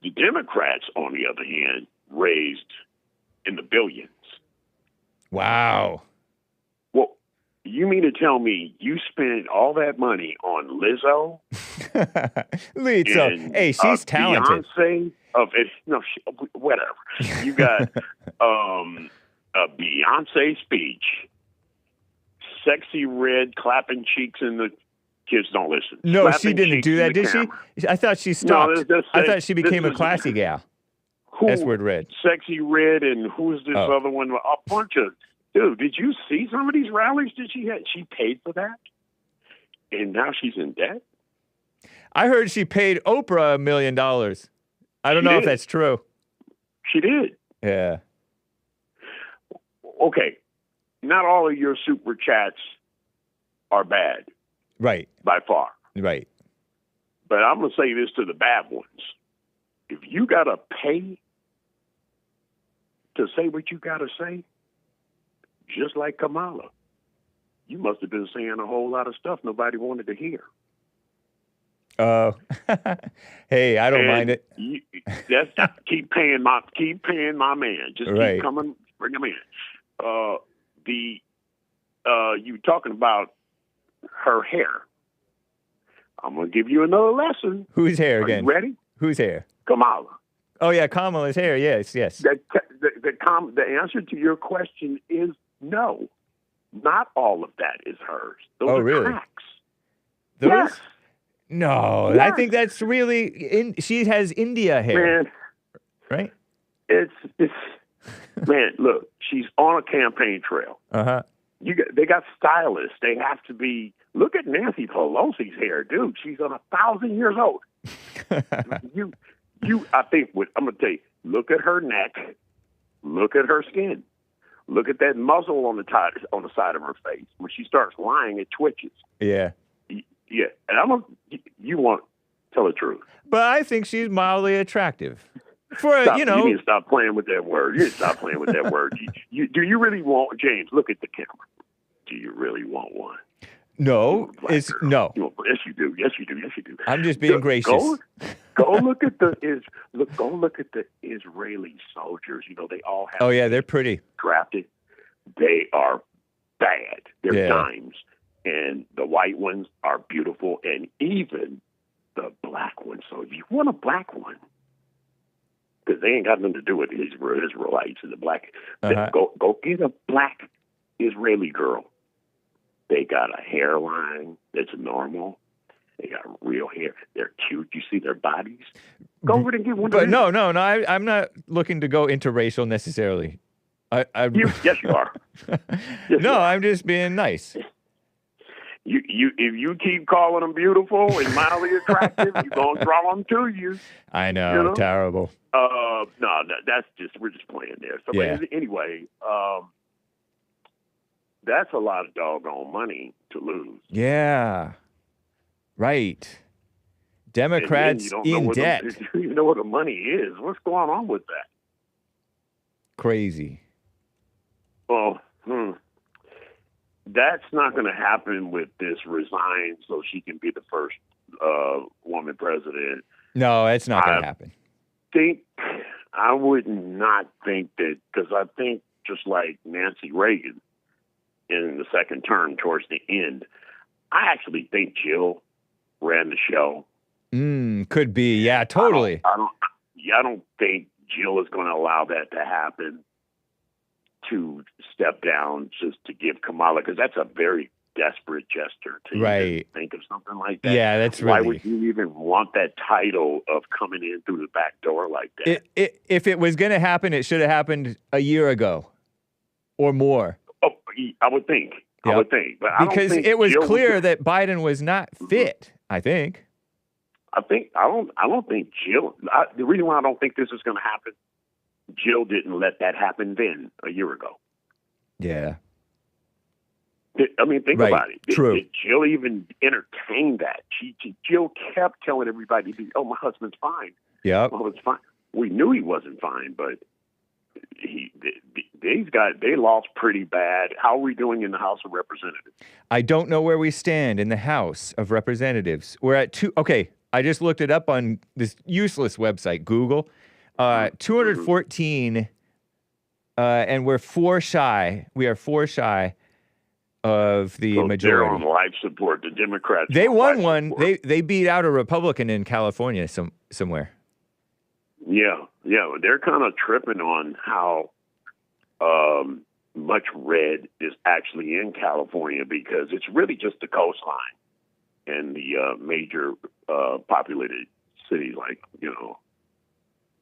The Democrats, on the other hand, raised in the billions. Wow. Well, you mean to tell me you spent all that money on Lizzo? Lizzo. Hey, she's talented. Beyonce whatever. You got a Beyonce speech, sexy red clapping cheeks in the kids don't listen. No, Clapping she didn't cheeks do in that, the did camera. she? I thought she stopped. No, I thought she became a is- classy gal. Who, S-word red. Sexy red, and who's this Oh. other one? A bunch of dude. Did you see some of these rallies that she had? She paid for that, and now she's in debt. I heard she paid Oprah $1 million. I don't She know if did. that's true. She did. Yeah. Okay, not all of your super chats are bad Right. by far, Right. but I'm gonna say this to the bad ones: if you gotta pay to say what you gotta say, just like Kamala, you must have been saying a whole lot of stuff nobody wanted to hear. Oh. Hey, I don't And mind it. keep paying my man. Just Right. keep coming, bring him in. You talking about her hair? I'm gonna give you another lesson. Whose hair Are again? you ready? Whose hair? Kamala. Oh, yeah, Kamala's hair. Yes, yes. The answer to your question is no. Not all of that is hers. Those Oh, are really? tracks. Those? Yes. No, I Yes. think that's really... she has India hair, Man, right? it's man. Look, she's on a campaign trail. Uh-huh. They got stylists. They have to be. Look at Nancy Pelosi's hair, dude. She's on 1,000 years old. I think I'm gonna tell you. Look at her neck. Look at her skin. Look at that muzzle on the side of her face. When she starts lying, it twitches. Yeah. Yeah, and you want to tell the truth. But I think she's mildly attractive. For, Stop, you know... You need to stop playing with that word. You need to stop playing with that word. Do you really want, James, look at the camera. Do you really want one? No, it's... Girl. No. Yes, you do. Yes, you do. Yes, you do. I'm just being gracious. Go look at the Israeli soldiers. You know, they all have Oh, yeah, they're pretty. drafted. They are bad. They're Yeah. dimes. And the white ones are beautiful, and even the black ones. So if you want a black one, because they ain't got nothing to do with the Israelites and the black, Uh-huh. go get a black Israeli girl. They got a hairline that's normal. They got real hair. They're cute. You see their bodies. Go over and get one. But of no, I'm not looking to go interracial necessarily. Yes, you are. Yes, No, I'm just being nice. If you keep calling them beautiful and mildly attractive, you're gonna draw them to you. I know, You know? terrible. No, we're just playing there. So Yeah. but anyway, that's a lot of doggone money to lose. Yeah, right. And then Democrats you don't know in what debt. You don't even know what the money is. What's going on with that? Crazy. Well, that's not going to happen with this resign so she can be the first woman president. No, it's not going to happen. I would not think that, because I think just like Nancy Reagan in the second term towards the end, I actually think Jill ran the show. Could be. Yeah, totally. I don't think Jill is going to allow that to happen, to step down just to give Kamala, because that's a very desperate gesture to even think of something like that. Yeah, that's Why really... would you even want that title of coming in through the back door like that? If it was going to happen, it should have happened a year ago or more. Oh, I would think. Yep. I would think. But because it was clear that Biden was not fit, I think. I don't think Jill. The reason why I don't think this is going to happen, Jill didn't let that happen then a year ago. Yeah. I mean, think Right. about it. True. Did Jill even entertain that? Jill kept telling everybody, "Oh, my husband's fine. Yep. My husband's fine." We knew he wasn't fine, but they lost pretty bad. How are we doing in the House of Representatives? I don't know where we stand in the House of Representatives. We're at okay, I just looked it up on this useless website, Google. 214, and we're 4 shy. We are 4 shy of the So majority. they're on life support. The Democrats. They are on won life one. support. They beat out a Republican in California somewhere. Yeah. They're kind of tripping on how much red is actually in California, because it's really just the coastline and the major populated cities like,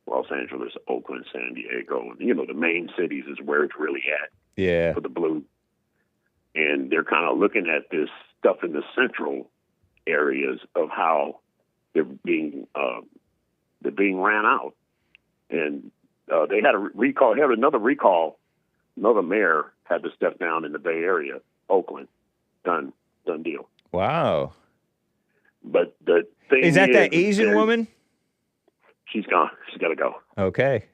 Los Angeles, Oakland, San Diego. The main cities is where it's really at Yeah. for the blue. And they're kind of looking at this stuff in the central areas of how they're being ran out. And they had a recall. They had another recall. Another mayor had to step down in the Bay Area, Oakland. Done deal. Wow. But the thing Is that Asian that woman? She's gone. She's got to go. Okay.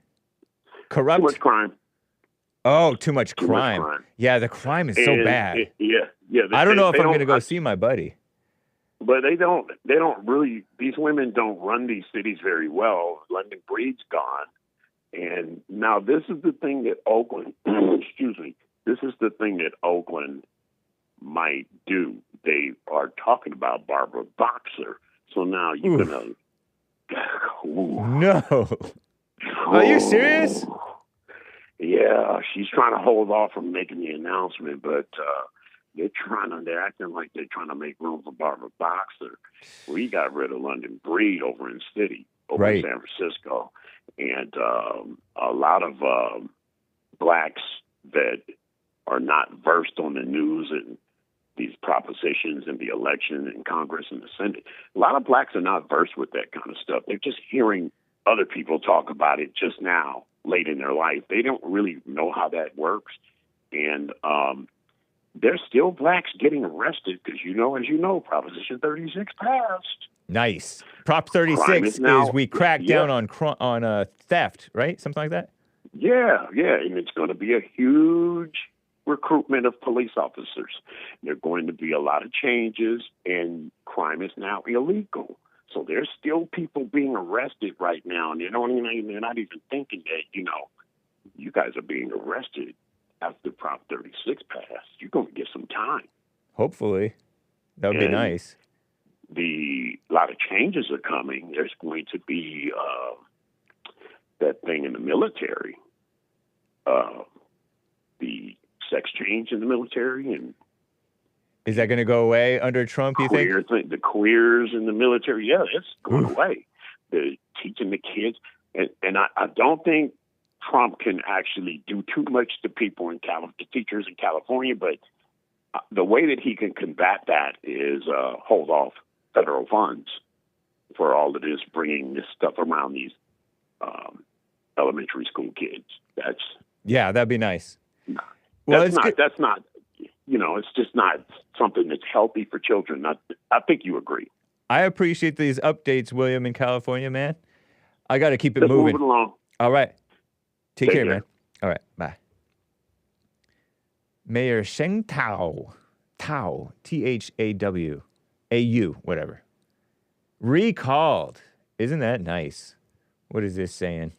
Corrupt. Too much crime. Oh, too much Too much crime. crime. Yeah, the crime is so And bad. Yeah. I don't know if I'm going to go I- see my buddy. But they don't really, these women don't run these cities very well. London Breed's gone. And now this is the thing that Oakland, excuse me, this is the thing that Oakland might do. They are talking about Barbara Boxer. So now you're going to... No. Are you serious? Yeah, she's trying to hold off from making the announcement, but they're acting like they're trying to make room for Barbara Boxer. We got rid of London Breed over in City, over in San Francisco. And a lot of blacks that are not versed on the news and these propositions and the election and Congress and the Senate, a lot of blacks are not versed with that kind of stuff. They're just hearing other people talk about it just now, late in their life. They don't really know how that works. And there's still blacks getting arrested because, as you know, Proposition 36 passed. Nice. Prop 36 Crime is now- we crack down on theft, right? Something like that? Yeah, and it's going to be a huge recruitment of police officers. There are going to be a lot of changes, and crime is now illegal. So there's still people being arrested right now, and they're not even thinking that, you guys are being arrested after Prop 36 passed. You're going to get some time. Hopefully. That would be nice. A lot of changes are coming. There's going to be that thing in the military, the sex change in the military, and is that going to go away under Trump, you think? The queers in the military, yeah, it's going away. They're teaching the kids, and I don't think Trump can actually do too much to people in the teachers in California, but the way that he can combat that is hold off federal funds for all of this, bringing this stuff around these elementary school kids. That'd be nice. That's not, it's just not something that's healthy for children. I think you agree. I appreciate these updates, William, in California, man. I got to keep it moving. Moving along. All right. Take care, care. man. All right. Bye. Mayor Sheng Tao, Thaw, AU, whatever. Recalled. Isn't that nice? What is this saying?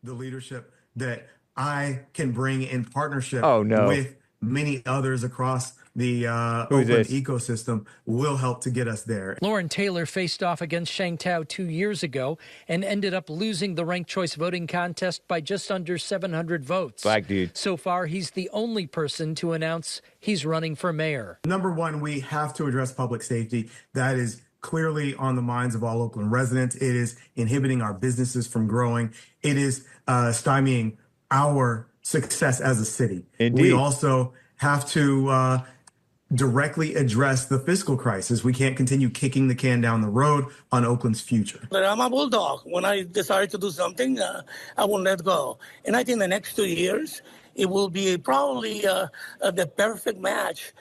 The leadership that I can bring in partnership no. with many others across the Who's Oakland this? ecosystem will help to get us there. Lauren Taylor faced off against Sheng Tao 2 years ago and ended up losing the ranked choice voting contest by just under 700 votes. Black dude. So far, he's the only person to announce he's running for mayor. Number one, we have to address public safety. That is clearly on the minds of all Oakland residents. It is inhibiting our businesses from growing. It is stymieing our success as a city. Indeed. We also have to directly address the fiscal crisis. We can't continue kicking the can down the road on Oakland's future. But I'm a bulldog. When I decide to do something, I won't let go. And I think the next 2 years, it will be probably the perfect match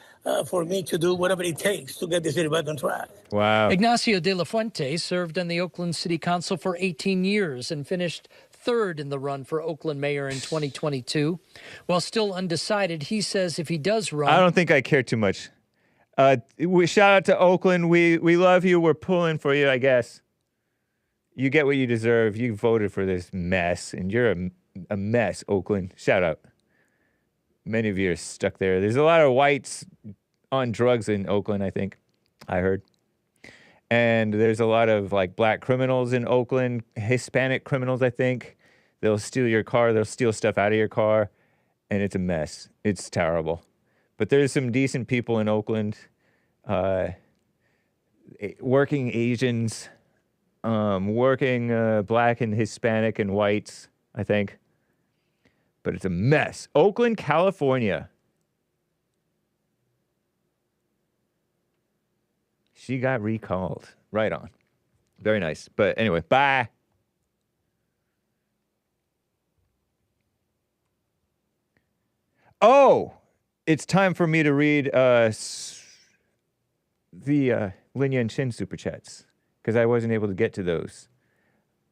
for me to do whatever it takes to get the city back on track. Wow. Ignacio de la Fuente served on the Oakland City Council for 18 years and finished third in the run for Oakland Mayor in 2022. While still undecided, he says if he does run... I don't think I care too much. Shout out to Oakland. We love you. We're pulling for you, I guess. You get what you deserve. You voted for this mess, and you're a mess, Oakland. Shout out. Many of you are stuck there. There's a lot of whites on drugs in Oakland, I think. I heard. And there's a lot of like black criminals in Oakland, Hispanic criminals, I think. They'll steal your car. They'll steal stuff out of your car. And it's a mess. It's terrible. But there's some decent people in Oakland. Working Asians, working black and Hispanic and whites, I think. But it's a mess. Oakland, California. She got recalled. Right on. Very nice. But anyway, bye. Oh, it's time for me to read the Lin Yen Chin super chats because I wasn't able to get to those.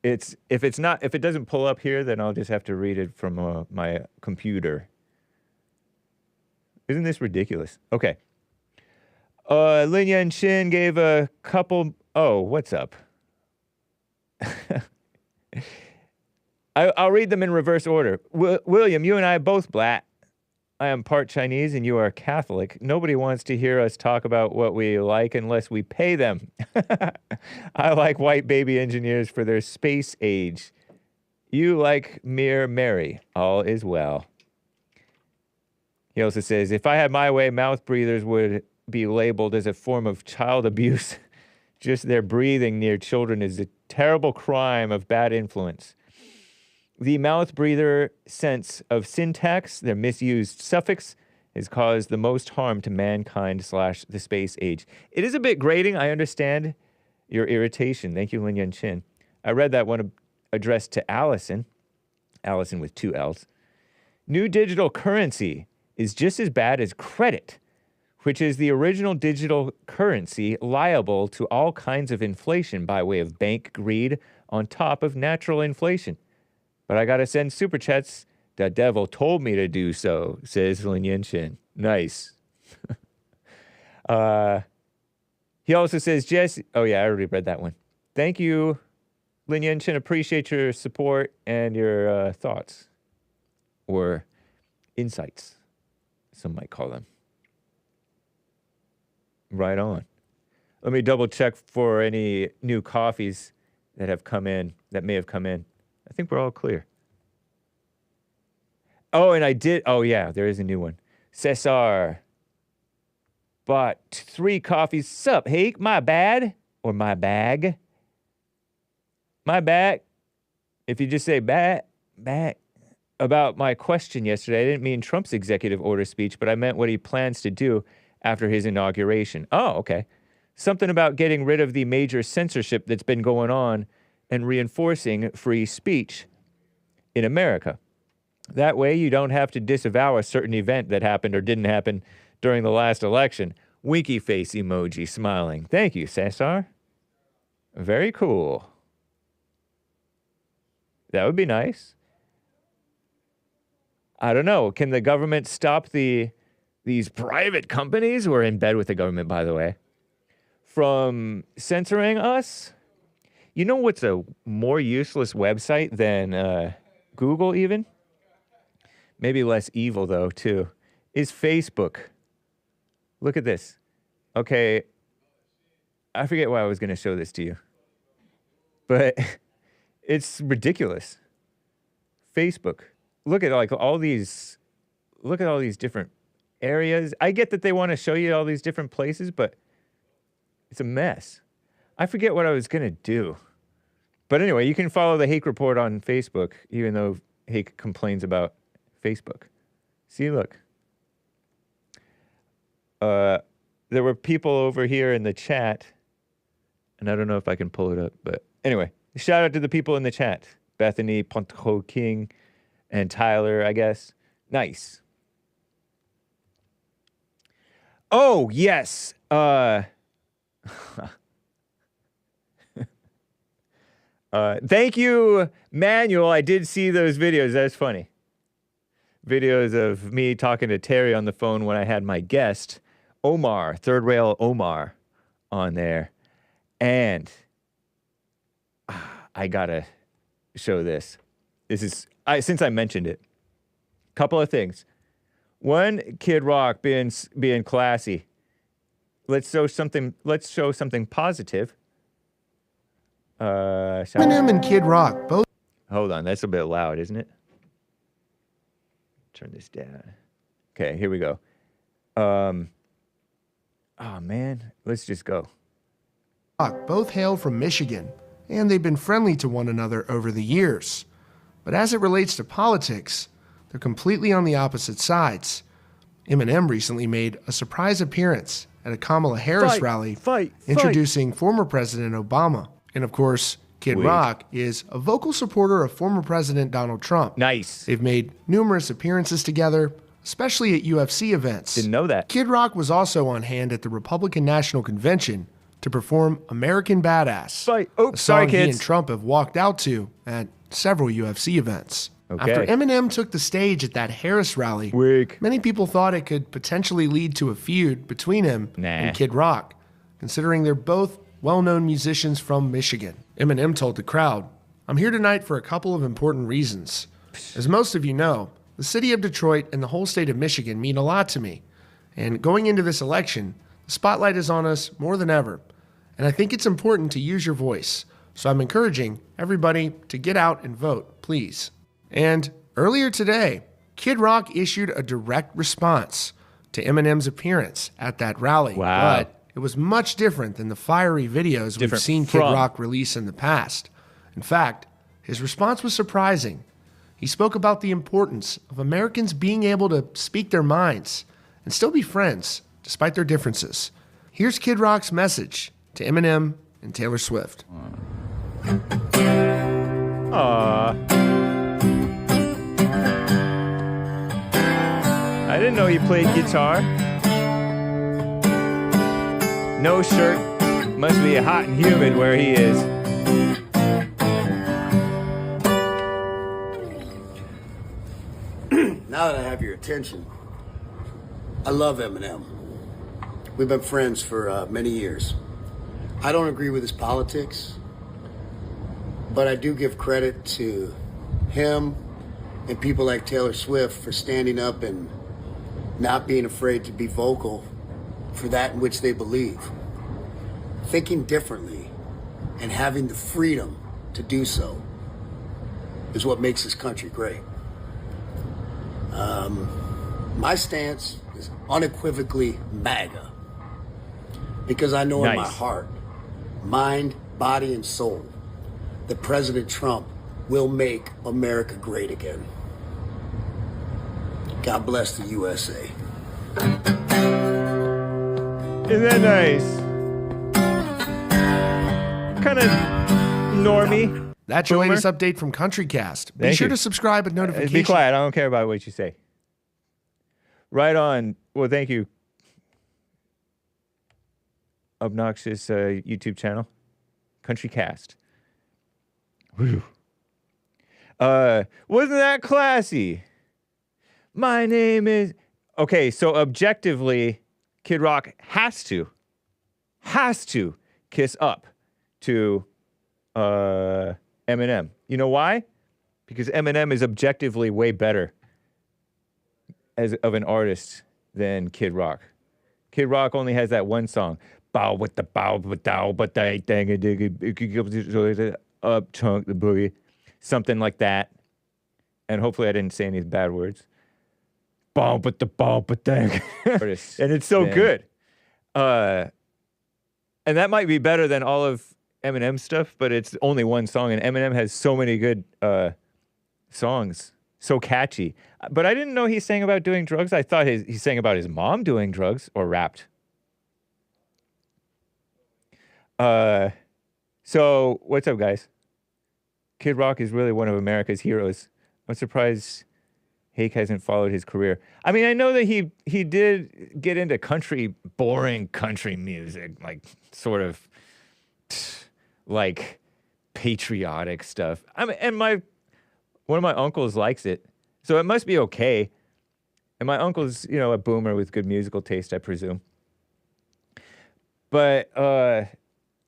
If it doesn't pull up here, then I'll just have to read it from my computer. Isn't this ridiculous? Okay. Lin Yen Chin gave a couple... Oh, what's up? I'll read them in reverse order. William, you and I are both black. I am part Chinese and you are Catholic. Nobody wants to hear us talk about what we like unless we pay them. I like white baby engineers for their space age. You like mere Mary. All is well. He also says, if I had my way, mouth breathers would be labeled as a form of child abuse. Just their breathing near children is a terrible crime of bad influence. The mouth breather sense of syntax, their misused suffix, has caused the most harm to mankind / the space age. It is a bit grating. I understand your irritation. Thank you, Lin Yen Chin. I read that one addressed to Allison. Allison with 2 L's. New digital currency is just as bad as credit, which is the original digital currency liable to all kinds of inflation by way of bank greed on top of natural inflation. But I gotta send super chats. The devil told me to do so, says Lin Yen Chin. Nice. He also says, Jesse... Oh, yeah, I already read that one. Thank you, Lin Yen Chin. Appreciate your support and your thoughts. Or insights, some might call them. Right on. Let me double check for any new coffees that have come in, that may have come in. I think we're all clear. Oh, and I did. Oh, yeah, there is a new one. Cesar bought 3 coffees. Sup, Hake? My bad? Or my bag? My bag. If you just say bag. About my question yesterday, I didn't mean Trump's executive order speech, but I meant what he plans to do after his inauguration. Oh, okay. Something about getting rid of the major censorship that's been going on and reinforcing free speech in America. That way, you don't have to disavow a certain event that happened or didn't happen during the last election. Winky face emoji smiling. Thank you, Cesar. Very cool. That would be nice. I don't know. Can the government stop these private companies, who are in bed with the government, by the way, from censoring us? You know what's a more useless website than Google even? Maybe less evil, though, too, is Facebook. Look at this. Okay, I forget why I was going to show this to you. But it's ridiculous. Facebook. Look at all these different areas. I get that they want to show you all these different places, but it's a mess. I forget what I was going to do. But anyway, you can follow the Hake Report on Facebook, even though Hake complains about Facebook. See, look. there were people over here in the chat, and I don't know if I can pull it up, but anyway, shout out to the people in the chat. Bethany, Ponto King, and Tyler, I guess. Nice. Oh, yes. Thank you, Manuel. I did see those videos. That's funny. Videos of me talking to Terry on the phone when I had my guest, Omar, Third Rail Omar, on there. And I gotta show this. This is, since I mentioned it, couple of things. One, Kid Rock being classy. Let's show something positive. Eminem and Kid Rock both. Hold on, that's a bit loud, isn't it? Turn this down. Okay, here we go. Oh man, let's just go. Both hail from Michigan, and they've been friendly to one another over the years. But as it relates to politics, they're completely on the opposite sides. Eminem recently made a surprise appearance at a Kamala Harris rally, introducing former President Obama. And of course, Kid Rock is a vocal supporter of former President Donald Trump. Nice. They've made numerous appearances together, especially at UFC events. Didn't know that. Kid Rock was also on hand at the Republican National Convention to perform American Badass, a song he and Trump have walked out to at several UFC events. Okay. After Eminem took the stage at that Harris rally, many people thought it could potentially lead to a feud between him and Kid Rock, considering they're both well-known musicians from Michigan. Eminem told the crowd, "I'm here tonight for a couple of important reasons. As most of you know, the city of Detroit and the whole state of Michigan mean a lot to me. And going into this election, the spotlight is on us more than ever. And I think it's important to use your voice. So I'm encouraging everybody to get out and vote, please." And earlier today, Kid Rock issued a direct response to Eminem's appearance at that rally. Wow. But it was much different than the fiery videos we've seen Kid Rock release in the past. In fact, his response was surprising. He spoke about the importance of Americans being able to speak their minds and still be friends despite their differences. Here's Kid Rock's message to Eminem and Taylor Swift. Aww. I didn't know he played guitar. No shirt. Must be hot and humid where he is. Now that I have your attention, I love Eminem. We've been friends for many years. I don't agree with his politics, but I do give credit to him and people like Taylor Swift for standing up and not being afraid to be vocal for that in which they believe. Thinking differently and having the freedom to do so is what makes this country great. My stance is unequivocally MAGA, because I know in my heart, mind, body, and soul that President Trump will make America great again. God bless the USA. Isn't that nice? Kind of normie. That's your latest update from CountryCast. Be sure to subscribe with notifications. Be quiet. I don't care about what you say. Right on. Well, thank you. Obnoxious YouTube channel. CountryCast. Whew. Wasn't that classy? My name is... Okay, so objectively, Kid Rock has to kiss up to Eminem. You know why? Because Eminem is objectively way better as of an artist than Kid Rock. Kid Rock only has that one song. Bow with the bow with dow but they dang a dig up chunk the boogie. Something like that. And hopefully I didn't say any bad words. Bow but the bow but dang. And it's so good. And that might be better than all of Eminem stuff, but it's only one song, and Eminem has so many good songs. So catchy. But I didn't know he sang about doing drugs. I thought he sang about his mom doing drugs or rapped. So what's up, guys? Kid Rock is really one of America's heroes. I'm surprised Hake hasn't followed his career. I mean, I know that he did get into boring country music, like sort of like patriotic stuff. I mean, and one of my uncles likes it, so it must be okay. And my uncle's, a boomer with good musical taste, I presume. But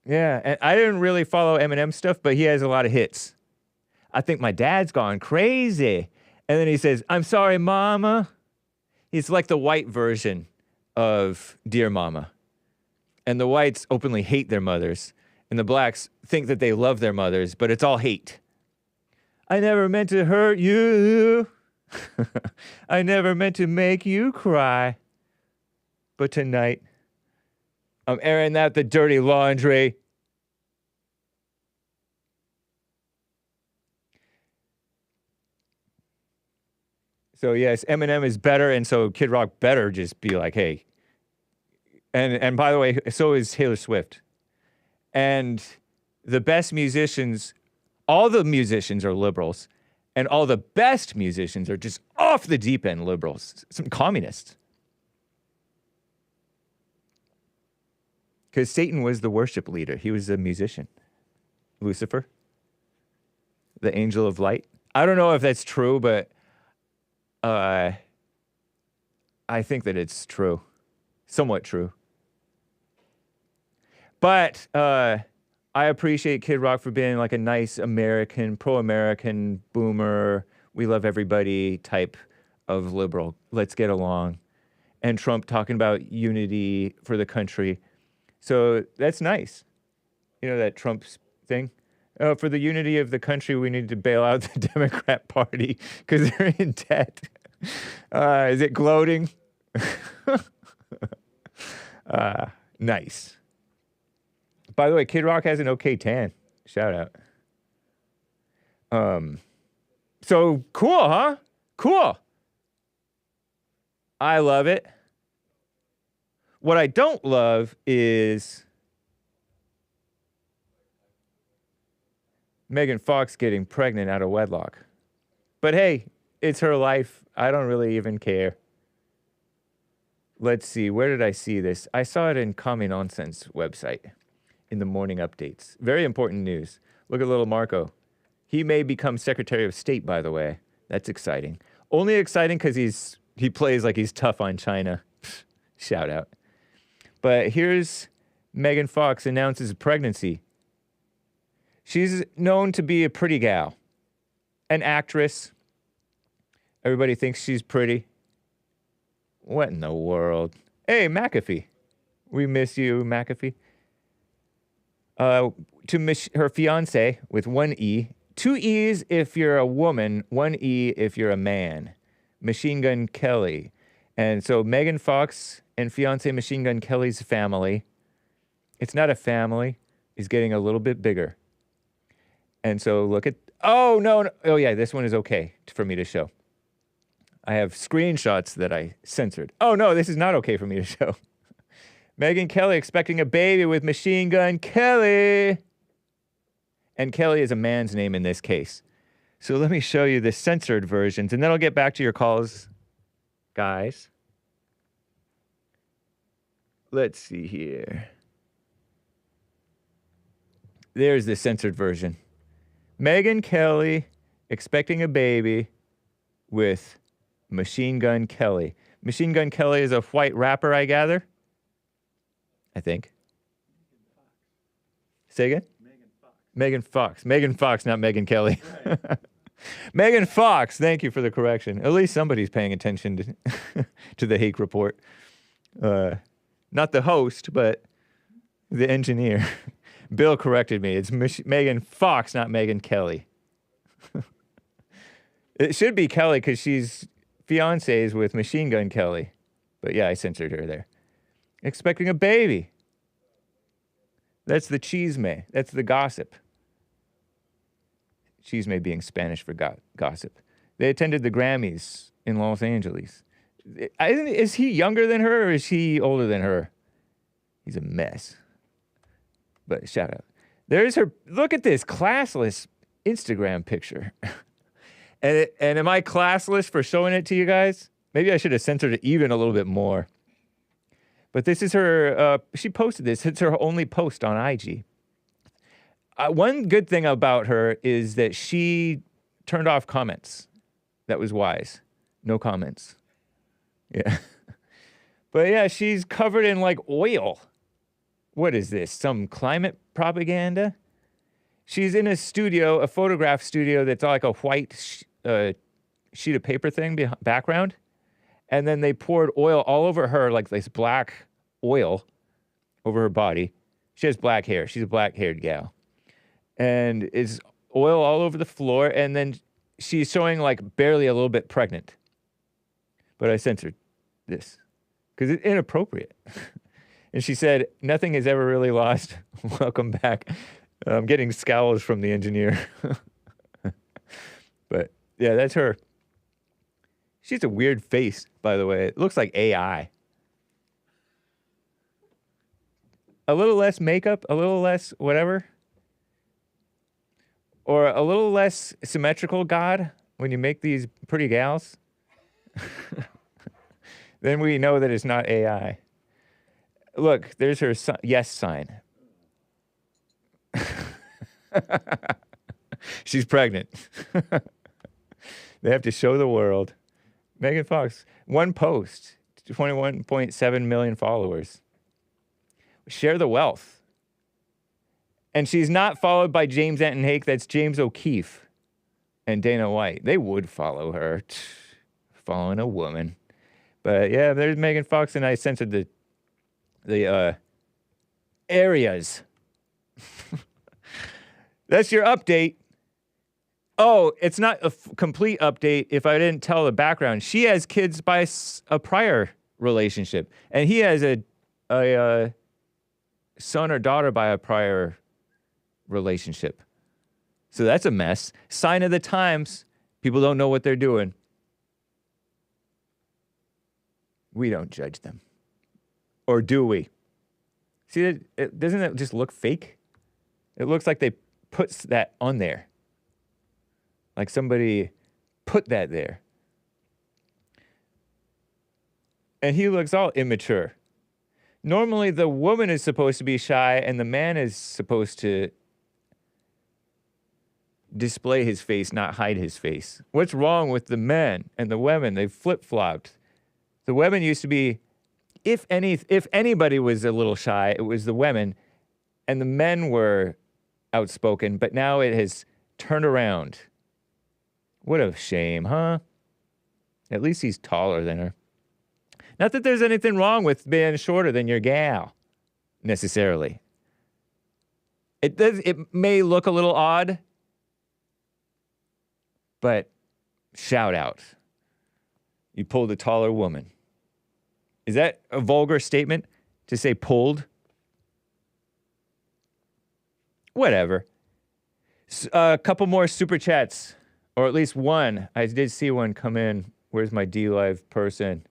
yeah, and I didn't really follow Eminem stuff, but he has a lot of hits. I think my dad's gone crazy. And then he says, "I'm sorry, Mama." He's like the white version of Dear Mama. And the whites openly hate their mothers. And the blacks think that they love their mothers, but it's all hate. I never meant to hurt you. I never meant to make you cry. But tonight, I'm airing out the dirty laundry. So yes, Eminem is better, and so Kid Rock better just be like, hey. And by the way, so is Taylor Swift. And the best musicians, all the musicians are liberals, and all the best musicians are just off the deep end liberals, some communists. Because Satan was the worship leader. He was a musician. Lucifer, the angel of light. I don't know if that's true, but I think that it's true. Somewhat true. But I appreciate Kid Rock for being like a nice American, pro-American, boomer, we love everybody type of liberal. Let's get along. And Trump talking about unity for the country. So that's nice. You know that Trump's thing? Oh, for the unity of the country, we need to bail out the Democrat Party because they're in debt. Is it gloating? Nice. By the way, Kid Rock has an okay tan. Shout out. So cool, huh? Cool. I love it. What I don't love is Megan Fox getting pregnant out of wedlock. But hey, it's her life. I don't really even care. Let's see. Where did I see this? I saw it in Common Nonsense website in the morning updates. Very important news. Look at little Marco. He may become Secretary of State, by the way. That's exciting. Only exciting because he plays like he's tough on China. Shout out. But here's Megan Fox announces a pregnancy. She's known to be a pretty gal, an actress. Everybody thinks she's pretty. What in the world? Hey, McAfee. We miss you, McAfee. To her fiancé with one E. 2 E's if you're a woman, 1 E if you're a man. Machine Gun Kelly. And so Megan Fox and fiancé Machine Gun Kelly's family, it's not a family, is getting a little bit bigger. And so look at, oh, no. Oh, yeah, this one is okay for me to show. I have screenshots that I censored. Oh, no, this is not okay for me to show. Megan Kelly expecting a baby with Machine Gun Kelly. And Kelly is a man's name in this case. So let me show you the censored versions, and then I'll get back to your calls, guys. Let's see here. There's the censored version. Megan Kelly expecting a baby with Machine Gun Kelly. Machine Gun Kelly is a white rapper, I gather. I think. Say again? Megan Fox. Megan Fox, not Megan Kelly. Right. Megan Fox, thank you for the correction. At least somebody's paying attention to the Hake report. Not the host, but the engineer. Bill corrected me. It's Megan Fox, not Megan Kelly. It should be Kelly because she's fiancés with Machine Gun Kelly. But yeah, I censored her there. Expecting a baby. That's the chisme. That's the gossip. Chisme being Spanish for gossip. They attended the Grammys in Los Angeles. Is he younger than her or is he older than her? He's a mess. But shout out. There's her. Look at this classless Instagram picture. and am I classless for showing it to you guys? Maybe I should have censored it even a little bit more. But this is her. She posted this. It's her only post on IG. One good thing about her is that she turned off comments. That was wise. No comments. Yeah. But yeah, she's covered in like oil. What is this? Some climate propaganda? She's in a studio, a photograph studio that's like a white sheet of paper thing background. And then they poured oil all over her, like this black oil over her body. She has black hair. She's a black-haired gal. And it's oil all over the floor. And then she's showing like barely a little bit pregnant. But I censored this because it's inappropriate. And she said, nothing is ever really lost. Welcome back. I'm getting scowls from the engineer. But yeah, that's her. She's a weird face, by the way. It looks like AI. A little less makeup, a little less whatever. Or a little less symmetrical, God, when you make these pretty gals. Then we know that it's not AI. Look, there's her yes sign. She's pregnant. They have to show the world. Megan Fox, one post, 21.7 million followers. Share the wealth. And she's not followed by James Anton Hake. That's James O'Keefe and Dana White. They would follow her. Following a woman. But yeah, there's Megan Fox, and I censored the areas. That's your update. Oh, it's not a complete update if I didn't tell the background. She has kids by a prior relationship, and he has a son or daughter by a prior relationship. So that's a mess. Sign of the times. People don't know what they're doing. We don't judge them. Or do we? See, doesn't it just look fake? It looks like they put that on there. Like somebody put that there. And he looks all immature. Normally, the woman is supposed to be shy and the man is supposed to display his face, not hide his face. What's wrong with the men and the women? They've flip-flopped. The women used to be, if anybody was a little shy, it was the women, and the men were outspoken, but now it has turned around. What a shame, huh? At least he's taller than her. Not that there's anything wrong with being shorter than your gal, necessarily. It may look a little odd, but shout out. You pulled a taller woman. Is that a vulgar statement to say pulled? Whatever. A couple more super chats, or at least one. I did see one come in. Where's my DLive person?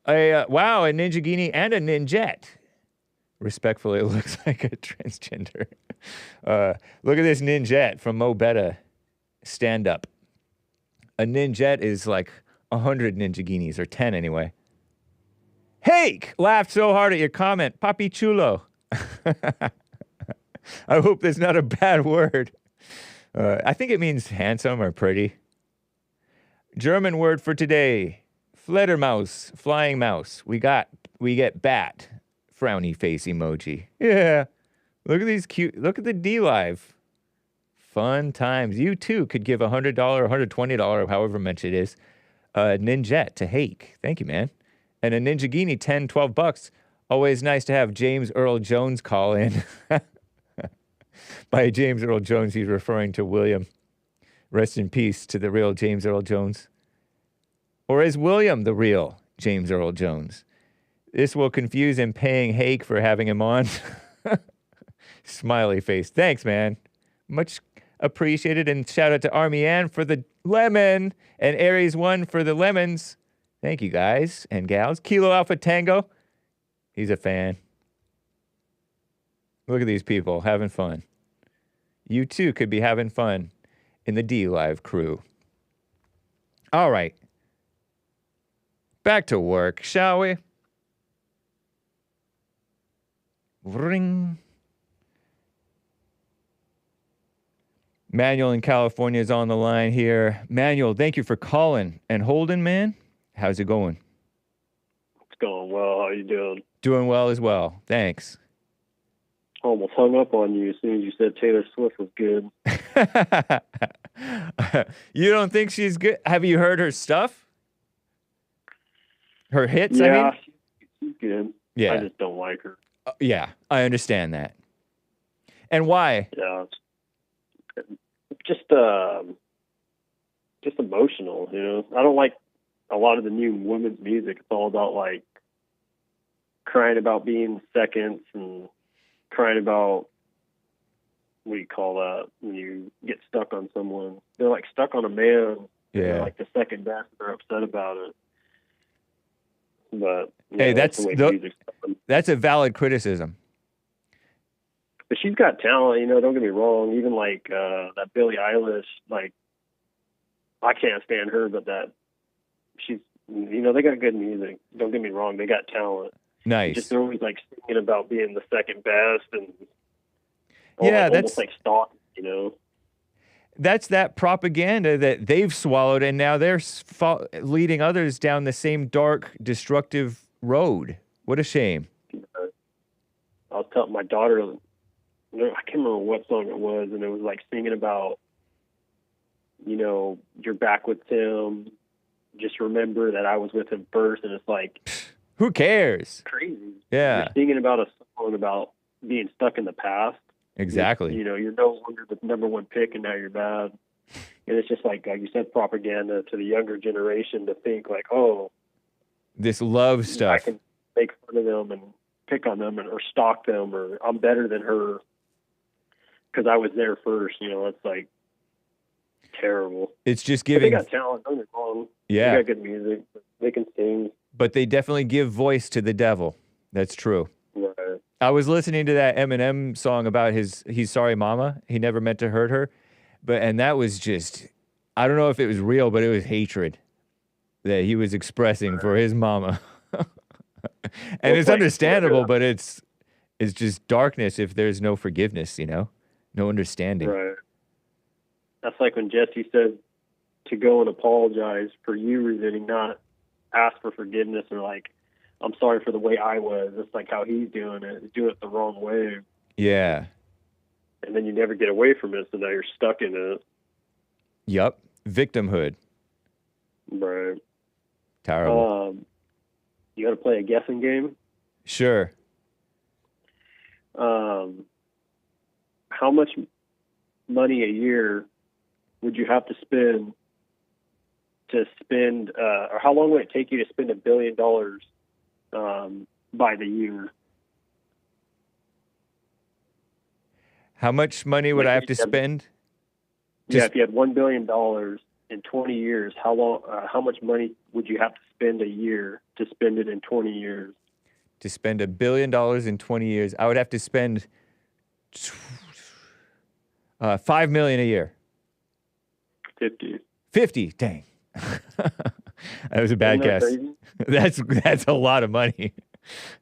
Wow, a Ninjagini and a Ninjet. Respectfully, it looks like a transgender. Look at this Ninjet from Mo Betta stand-up. A Ninjet is like 100 Ninjaginis, or 10 anyway. Hake laughed so hard at your comment. Papi chulo. I hope that's not a bad word. I think it means handsome or pretty. German word for today. Fledermaus, flying mouse. We get bat. Frowny face emoji. Yeah. Look at these cute. Look at the DLive. Fun times. You too could give $100, $120, however much it is. Ninjet to Hake. Thank you, man. And a Ninjagini, $10, $12. Always nice to have James Earl Jones call in. By James Earl Jones, he's referring to William. Rest in peace to the real James Earl Jones. Or is William the real James Earl Jones? This will confuse him paying Hake for having him on. Smiley face. Thanks, man. Much Appreciated. And shout out to Army Ann for the lemon and Aries 1 for the lemons. Thank you, guys and gals. Kilo Alpha Tango. He's a fan. Look at these people having fun. You too could be having fun in the DLive crew. All right. Back to work, shall we? Ring. Manuel in California is on the line here. Manuel, thank you for calling and holding, man. How's it going? It's going well. How you doing? Doing well as well. Thanks. Almost hung up on you as soon as you said Taylor Swift was good. You don't think she's good? Have you heard her stuff? Her hits, Yeah, I mean? she's good. Yeah. I just don't like her. Yeah, I understand that. And why? Yeah, just emotional, you know. I don't like a lot of the new women's music. It's all about like crying about being seconds and crying about, what do you call that, when you get stuck on someone. They're like stuck on a man. Yeah. They're like the second best. They're upset about it. But Hey, that's the way music's done. that's a valid criticism. But she's got talent, you know, don't get me wrong. Even like that Billie Eilish, like, I can't stand her, but that she's, you know, they got good music. Don't get me wrong, they got talent. Nice. Just they're always like singing about being the second best and Yeah, almost like stalking, you know. That's that propaganda that they've swallowed, and now they're leading others down the same dark, destructive road. What a shame. I was telling my daughter, I can't remember what song it was, and it was like singing about, you know, you're back with Tim. Just remember that I was with him first, and it's like, who cares? Crazy. Yeah. You're singing about a song about being stuck in the past. Exactly. You know, you're no longer the number one pick, and now you're bad. And it's just like you said, propaganda to the younger generation to think like, oh, this love stuff. I can make fun of them and pick on them or stalk them, or I'm better than her because I was there first. You know, it's like terrible. It's just But giving. they got talent. Don't get me wrong. Yeah. They got good music. They can sing. But they definitely give voice to the devil. That's true. Right. I was listening to that Eminem song about he's sorry mama. He never meant to hurt her. And that was just, I don't know if it was real, but it was hatred that he was expressing for his mama. And it's understandable, but it's just darkness if there's no forgiveness, you know? No understanding. Right. That's like when Jesse said to go and apologize for you resenting, not ask for forgiveness or like, I'm sorry for the way I was. It's like how he's doing it. Do it the wrong way. Yeah. And then you never get away from it, so now you're stuck in it. Yup. Victimhood. Right. Terrible. You got to play a guessing game? Sure. How much money a year would you have to spend or how long would it take you to spend $1 billion by the year? How much money would I have to spend? If you had $1 billion in 20 years, how much money would you have to spend a year to spend it in 20 years? To spend $1 billion in 20 years, I would have to spend $5 million a year. 50. Dang. That was a bad guess. That's a lot of money.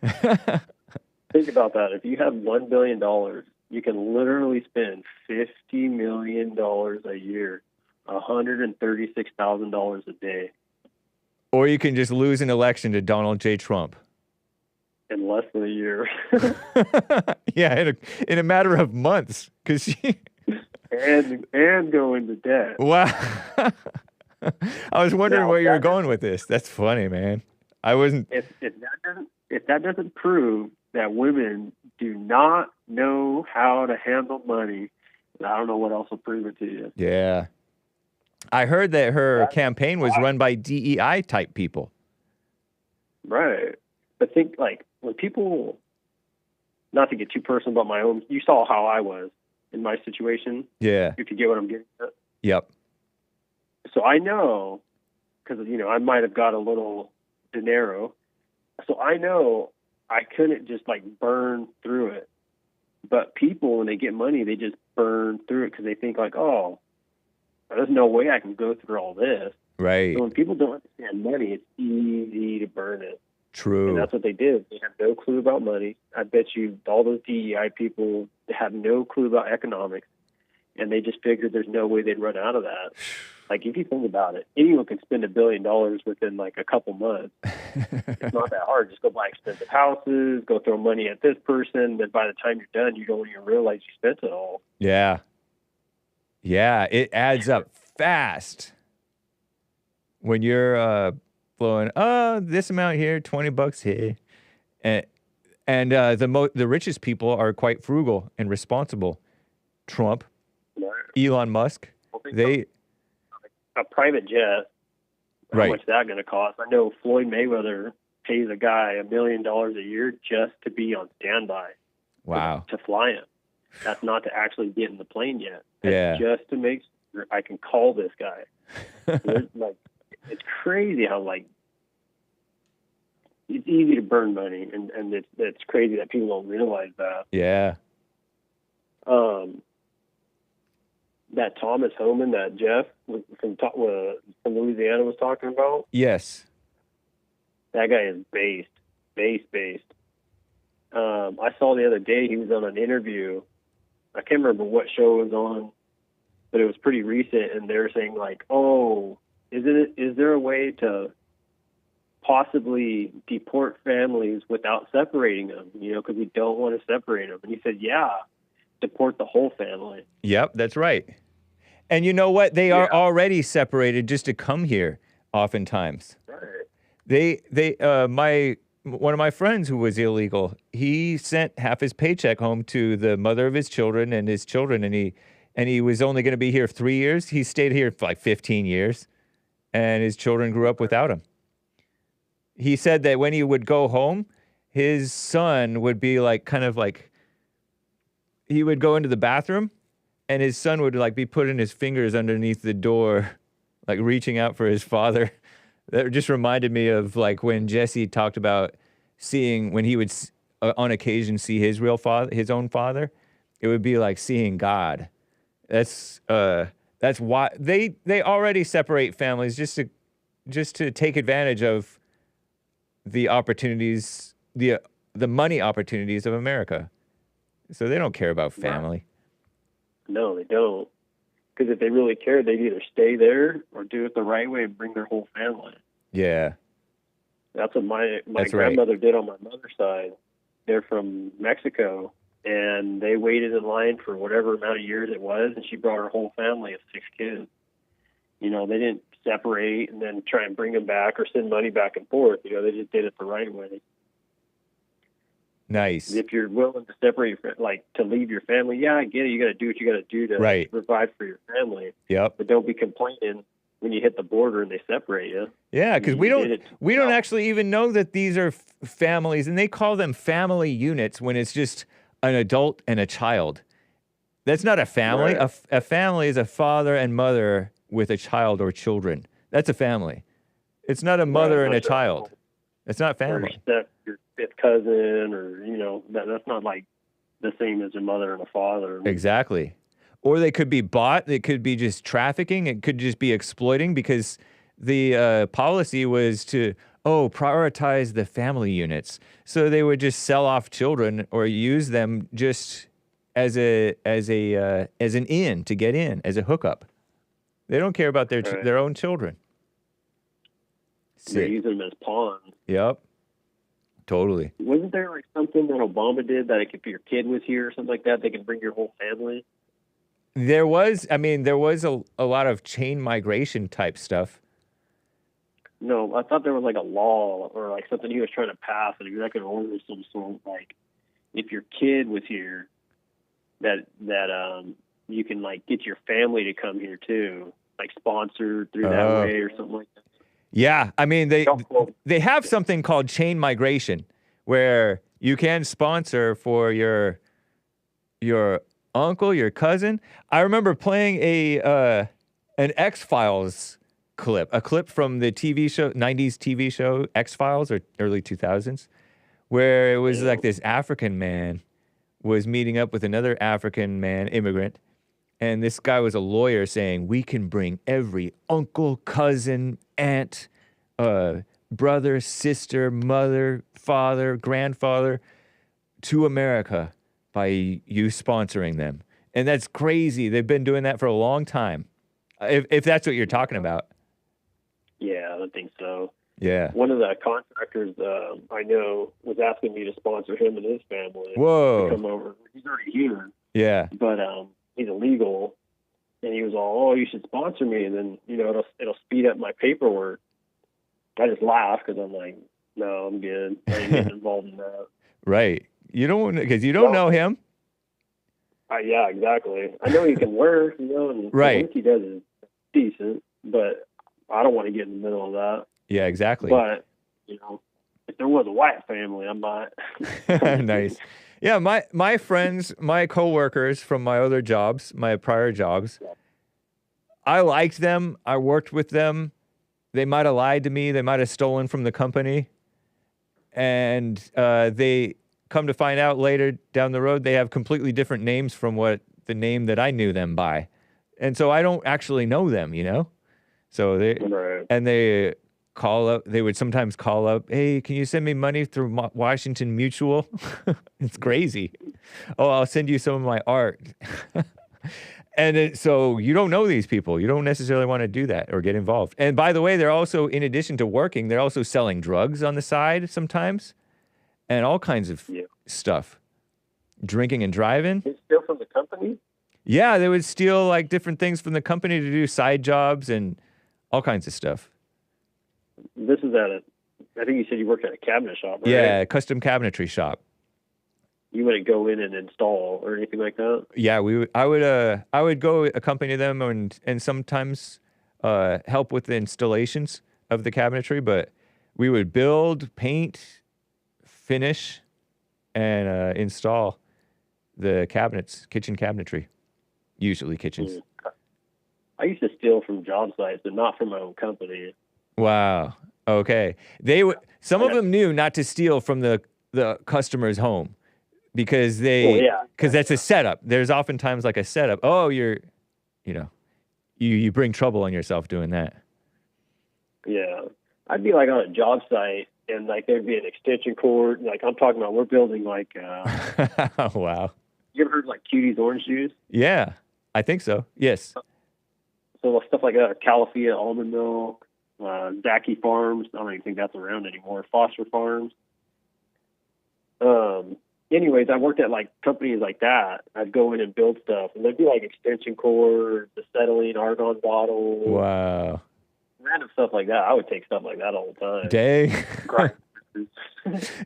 Think about that. If you have $1 billion, you can literally spend $50 million a year, $136,000 a day. Or you can just lose an election to Donald J. Trump. In less than a year. Yeah, in a matter of months. And go into debt. Wow. I was wondering where you were going with this. That's funny, man. I wasn't. If that doesn't prove that women do not know how to handle money, I don't know what else will prove it to you. Yeah. I heard that her campaign was run by DEI type people. Right. But think like when people, not to get too personal about my own, you saw how I was. in my situation. Yeah. If you get what I'm getting at. Yep. So I know, because, I might have got a little dinero. So I know I couldn't just like burn through it. But people, when they get money, they just burn through it because they think like, oh, there's no way I can go through all this. Right. So when people don't understand money, it's easy to burn it. True. And that's what they did. They have no clue about money. I bet you all those DEI people have no clue about economics. And they just figured there's no way they'd run out of that. Like, if you think about it, anyone can spend $1 billion within like a couple months. It's not that hard. Just go buy expensive houses, go throw money at this person. Then by the time you're done, you don't even realize you spent it all. Yeah. Yeah, it adds up fast. When you're blowing, this amount here, $20 here. And the richest people are quite frugal and responsible. Trump, Elon Musk, a private jet, how much is that going to cost? I know Floyd Mayweather pays a guy $1 million a year just to be on standby. Wow. To fly him. That's not to actually get in the plane yet. That's yeah. Just to make sure I can call this guy. It's crazy how it's easy to burn money, and it's crazy that people don't realize that. Yeah. That Thomas Homan, that Jeff from Louisiana was talking about. Yes. That guy is based. I saw the other day he was on an interview. I can't remember what show it was on, but it was pretty recent, and they were saying like, "Oh, is there a way to possibly deport families without separating them? Because we don't want to separate them." And he said, "Yeah, deport the whole family." Yep, that's right. And you know what? They are already separated just to come here. Oftentimes, right? One of my friends who was illegal, he sent half his paycheck home to the mother of his children and his children, and he was only going to be here 3 years. He stayed here for like 15 years, and his children grew up without him. He said that when he would go home, his son would be like, kind of like, he would go into the bathroom, and his son would like be putting his fingers underneath the door, like reaching out for his father. That just reminded me of like when Jesse talked about seeing, when he would on occasion see his real father, his own father, it would be like seeing God. That's why they already separate families just to take advantage of the opportunities, the money opportunities of America. So they don't care about family. No, they don't. Because if they really cared, they'd either stay there or do it the right way and bring their whole family. Yeah. That's what my grandmother did on my mother's side. They're from Mexico, and they waited in line for whatever amount of years it was, and she brought her whole family of 6 kids. They didn't separate and then try and bring them back or send money back and forth. They just did it the right way. Nice. If you're willing to separate, to leave your family, yeah, I get it. You got to do what you got to do to provide for your family. Yep. But don't be complaining when you hit the border and they separate you. Yeah, because we don't actually even know that these are families, and they call them family units when it's just an adult and a child. That's not a family. Right. A family is a father and mother with a child or children. That's a family. It's not a mother and a child. It's not family. Or your fifth cousin, or that's not like the same as a mother and a father. Exactly. Or they could be bought. It could be just trafficking. It could just be exploiting, because the policy was to prioritize the family units. So they would just sell off children or use them just as an in to get in, as a hookup. They don't care about their own children. They use them as pawns. Yep. Totally. Wasn't there like something that Obama did that if your kid was here or something like that, they can bring your whole family? There was a lot of chain migration type stuff. No, I thought there was like a law or like something he was trying to pass, an executive order of some sort. Like, if your kid was here, that you can like get your family to come here too, like sponsored through that way or something like that. Yeah, I mean they have something called chain migration, where you can sponsor for your uncle, your cousin. I remember playing an X-Files clip, a clip from the TV show, 90s TV show X-Files or early 2000s, where it was like this African man was meeting up with another African man, immigrant, and this guy was a lawyer saying, we can bring every uncle, cousin, aunt, brother, sister, mother, father, grandfather to America by you sponsoring them. And that's crazy. They've been doing that for a long time. If that's what you're talking about. Yeah, I think so. Yeah. One of the contractors I know was asking me to sponsor him and his family. Whoa. To come over. He's already here. Yeah. But he's illegal. And he was all, oh, you should sponsor me. And then, you know, it'll speed up my paperwork. I just laugh because I'm like, no, I'm good. I ain't getting involved in that. Right. You don't, because you don't know him. Yeah, exactly. I know he can work, you know, and right. I think he does is decent, but I don't want to get in the middle of that. Yeah, exactly. But, you know, if there was a white family, I might. Nice. Yeah, my friends, my coworkers from my other jobs, my prior jobs, I liked them. I worked with them. They might have lied to me. They might have stolen from the company. And they come to find out later down the road, they have completely different names from what the name that I knew them by. And so I don't actually know them, you know? So they, and they call up, they would sometimes call up, hey, can you send me money through Washington Mutual? It's crazy. Oh, I'll send you some of my art. And so you don't know these people. You don't necessarily want to do that or get involved. And by the way, they're also, in addition to working, they're also selling drugs on the side sometimes and all kinds of stuff. Drinking and driving. It's still from the company? Yeah, they would steal like different things from the company to do side jobs and all kinds of stuff. This is I think you said you worked at a cabinet shop, right? Yeah, a custom cabinetry shop. You wouldn't go in and install or anything like that? Yeah, I would go accompany them and sometimes help with the installations of the cabinetry, but we would build, paint, finish, and install the cabinets, kitchen cabinetry, usually kitchens. I used to steal from job sites, but not from my own company. Wow. Okay. Some of them knew not to steal from the customer's home because that's a setup. There's oftentimes like a setup. Oh, you bring trouble on yourself doing that. Yeah. I'd be like on a job site and like there'd be an extension cord. Like I'm talking about, we're building like, wow. You ever heard of like Cutie's orange juice? Yeah, I think so. Yes. So stuff like that, Califia almond milk, Zaki Farms. I don't even think that's around anymore. Foster Farms. Anyways, I worked at like companies like that. I'd go in and build stuff, and there'd be like extension cords, acetylene, argon bottles. Wow. Random stuff like that. I would take stuff like that all the time. Dang.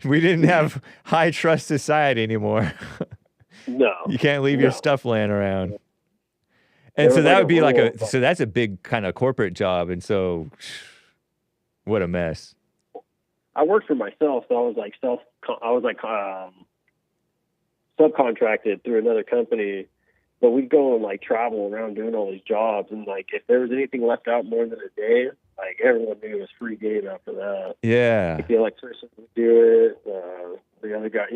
We didn't have high trust society anymore. No. You can't leave your stuff laying around. And so that would be so that's a big kind of corporate job. And so what a mess. I worked for myself, so I was like subcontracted through another company, but we'd go and like travel around doing all these jobs. And like, if there was anything left out more than a day, like everyone knew it was free game after that. Yeah. Like the electrician would do it. The other guy,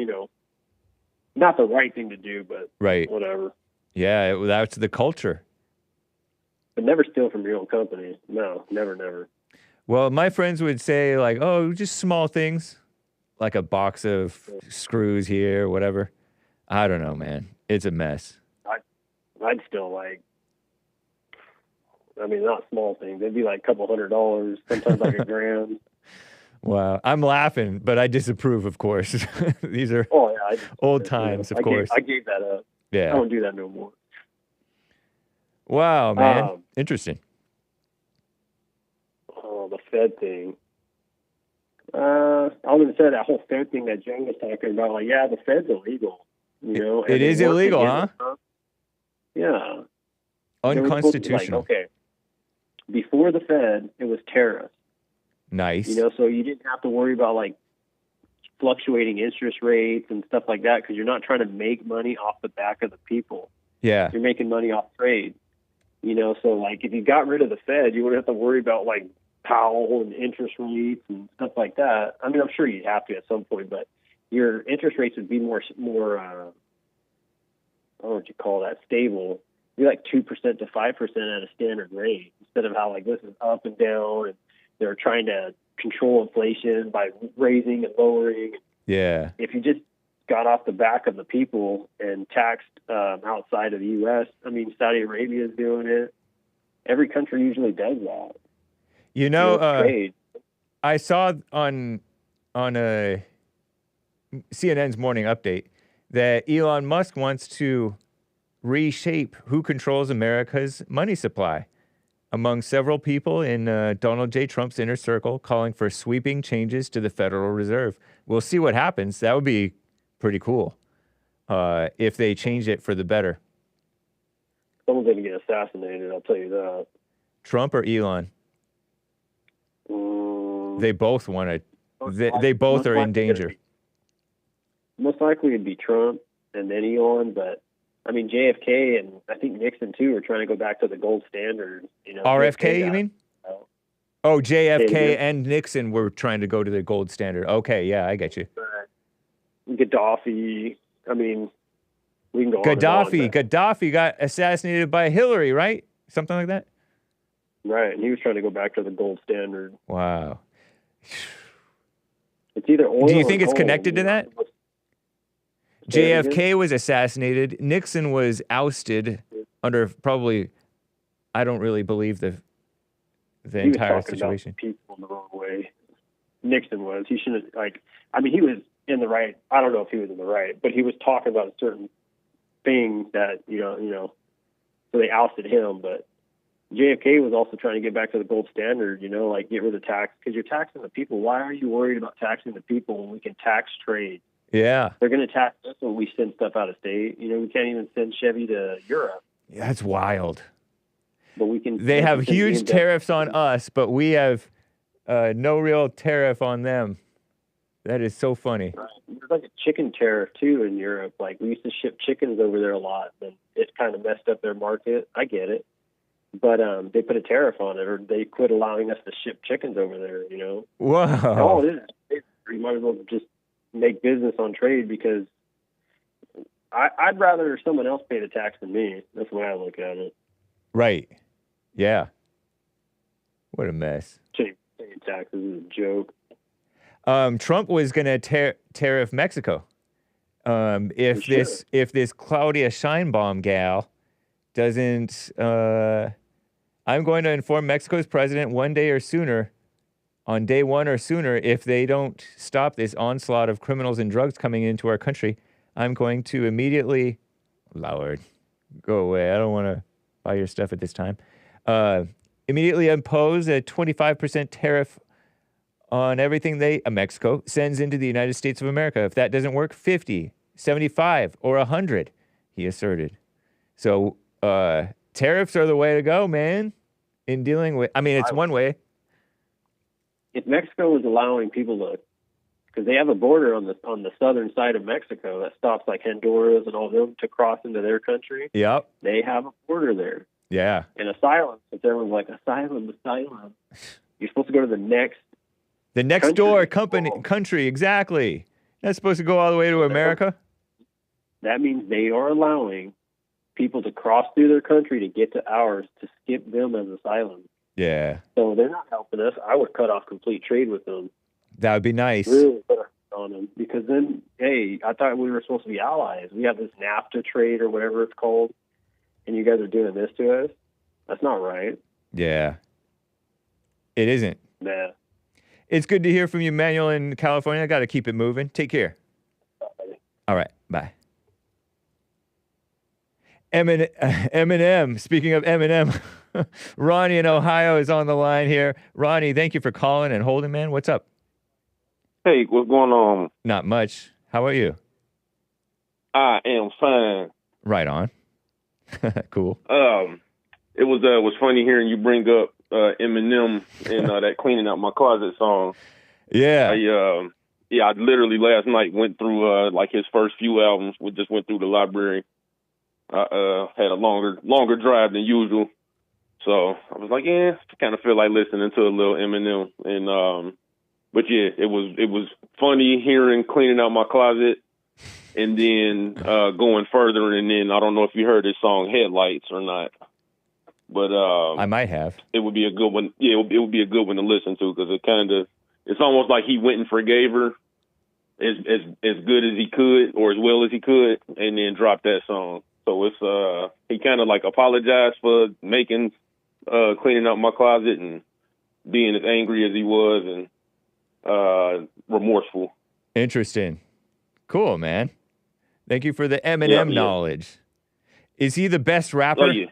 not the right thing to do, but whatever. Yeah. That's the culture. But never steal from your own company. No, never. Well, my friends would say like, oh, just small things, like a box of screws here, whatever. I don't know, man. It's a mess. I'd still not small things. They'd be like a couple $100, sometimes like $1,000. Wow. I'm laughing, but I disapprove, of course. These are old times, of course. I gave that up. Yeah. I don't do that no more. Wow, man. Interesting. Oh, the Fed thing. I was going to say that whole Fed thing that Jen was talking about. Like, yeah, the Fed's illegal. It is illegal, huh? Yeah. Unconstitutional. Okay. Before the Fed, it was tariffs. Nice. So you didn't have to worry about like fluctuating interest rates and stuff like that because you're not trying to make money off the back of the people. Yeah. You're making money off trade. You know, so like if you got rid of the Fed, you wouldn't have to worry about like Powell and interest rates and stuff like that. I mean, I'm sure you'd have to at some point, but your interest rates would be more what would you call that, stable. Be like 2% to 5% at a standard rate, instead of how like this is up and down, and they're trying to control inflation by raising and lowering. Yeah. If you just got off the back of the people and taxed outside of the U.S., I mean, Saudi Arabia is doing it. Every country usually does that. You know, trade. I saw on CNN's morning update that Elon Musk wants to reshape who controls America's money supply, among several people in Donald J. Trump's inner circle, calling for sweeping changes to the Federal Reserve. We'll see what happens. That would be pretty cool if they change it for the better. Someone's going to get assassinated, I'll tell you that. Trump or Elon? They both want to. They both are in danger. Most likely it'd be Trump and then Elon, but I mean, JFK and I think Nixon, too, are trying to go back to the gold standard. You know, RFK, you mean? Oh, JFK and Nixon were trying to go to the gold standard. Okay, yeah, I get you. Gaddafi, I mean, we can go on and on, Gaddafi got assassinated by Hillary, right? Something like that? Right, and he was trying to go back to the gold standard. Wow. It's either oil. Do you think or it's coal. connected to that? JFK was assassinated. Nixon was ousted under probably, I don't really believe the entire situation. About people in the wrong way. Nixon was. He shouldn't, I mean, he was in the right. I don't know if he was in the right, but he was talking about a certain thing that, you know, so they ousted him. But JFK was also trying to get back to the gold standard, you know, like get rid of tax, because you're taxing the people. Why are you worried about taxing the people when we can tax trade? Yeah. They're going to tax us when we send stuff out of state. You know, we can't even send Chevy to Europe. Yeah, that's wild. But we can. They have huge tariffs on us, but we have no real tariff on them. That is so funny. Right. There's like a chicken tariff, too, in Europe. Like, we used to ship chickens over there a lot, and it kind of messed up their market. I get it. But they put a tariff on it, or they quit allowing us to ship chickens over there, you know? Wow. All it is. You might as well just make business on trade, because I'd rather someone else pay the tax than me. That's the way I look at it. Right. Yeah. What a mess. Paying taxes is a joke. Trump was going to tariff Mexico. If this Claudia Sheinbaum gal doesn't, I'm going to inform Mexico's president one day or sooner, on day one or sooner, if they don't stop this onslaught of criminals and drugs coming into our country. I'm going to immediately, Lord, go away. I don't want to buy your stuff at this time. Immediately impose a 25% tariff on everything Mexico sends into the United States of America. If that doesn't work, 50, 75, or 100, he asserted. So tariffs are the way to go, man, in dealing with, I mean, it's one way. If Mexico was allowing people to, because they have a border on the southern side of Mexico that stops like Honduras and all them to cross into their country. Yep. They have a border there. Yeah. And asylum. If everyone's like, asylum. You're supposed to go to the next door country, exactly. That's supposed to go all the way to America. That means they are allowing people to cross through their country to get to ours to skip them as asylum. Yeah. So they're not helping us. I would cut off complete trade with them. That would be nice. Really put on them, because then, hey, I thought we were supposed to be allies. We have this NAFTA trade or whatever it's called, and you guys are doing this to us. That's not right. Yeah. It isn't. Nah. It's good to hear from you, Manuel, in California. I got to keep it moving. Take care. Bye. All right. Bye. Eminem. Speaking of Eminem, Ronnie in Ohio is on the line here. Ronnie, thank you for calling and holding, man. What's up? Hey, what's going on? Not much. How are you? I am fine. Right on. Cool. It was funny hearing you bring up Eminem and that Cleaning Out My Closet song. Yeah. I literally last night went through like his first few albums. We just went through the library. I had a longer drive than usual. So I was like, yeah, I kind of feel like listening to a little Eminem. And but yeah, it was funny hearing Cleaning Out My Closet, and then going further, and then I don't know if you heard his song Headlights or not, but I might have. It would be a good one. Yeah, it would be a good one to listen to, because it's almost like he went and forgave her as good as he could, or as well as he could, and then dropped that song. So it's he kind of like apologized for making Cleaning Out My Closet and being as angry as he was and remorseful. Interesting. Cool, man. Thank you for the Eminem knowledge. Is he the best rapper? Oh, yeah.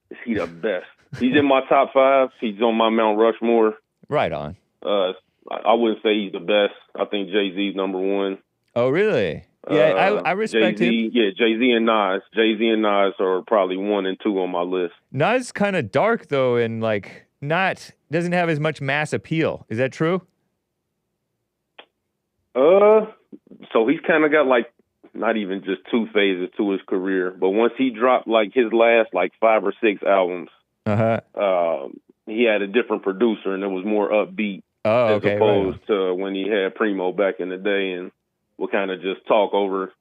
Is he the best? He's in my top 5. He's on my Mount Rushmore. Right on. I wouldn't say he's the best. I think Jay-Z's number 1. Oh, really? Yeah, I respect him. Yeah, Jay-Z and Nas. Jay-Z and Nas are probably 1 and 2 on my list. Nas kind of dark, though, and like doesn't have as much mass appeal. Is that true? So he's kind of got like not even just 2 phases to his career, but once he dropped like his last like 5 or 6 albums, he had a different producer and it was more upbeat as opposed to when he had Primo back in the day, and would kind of just talk over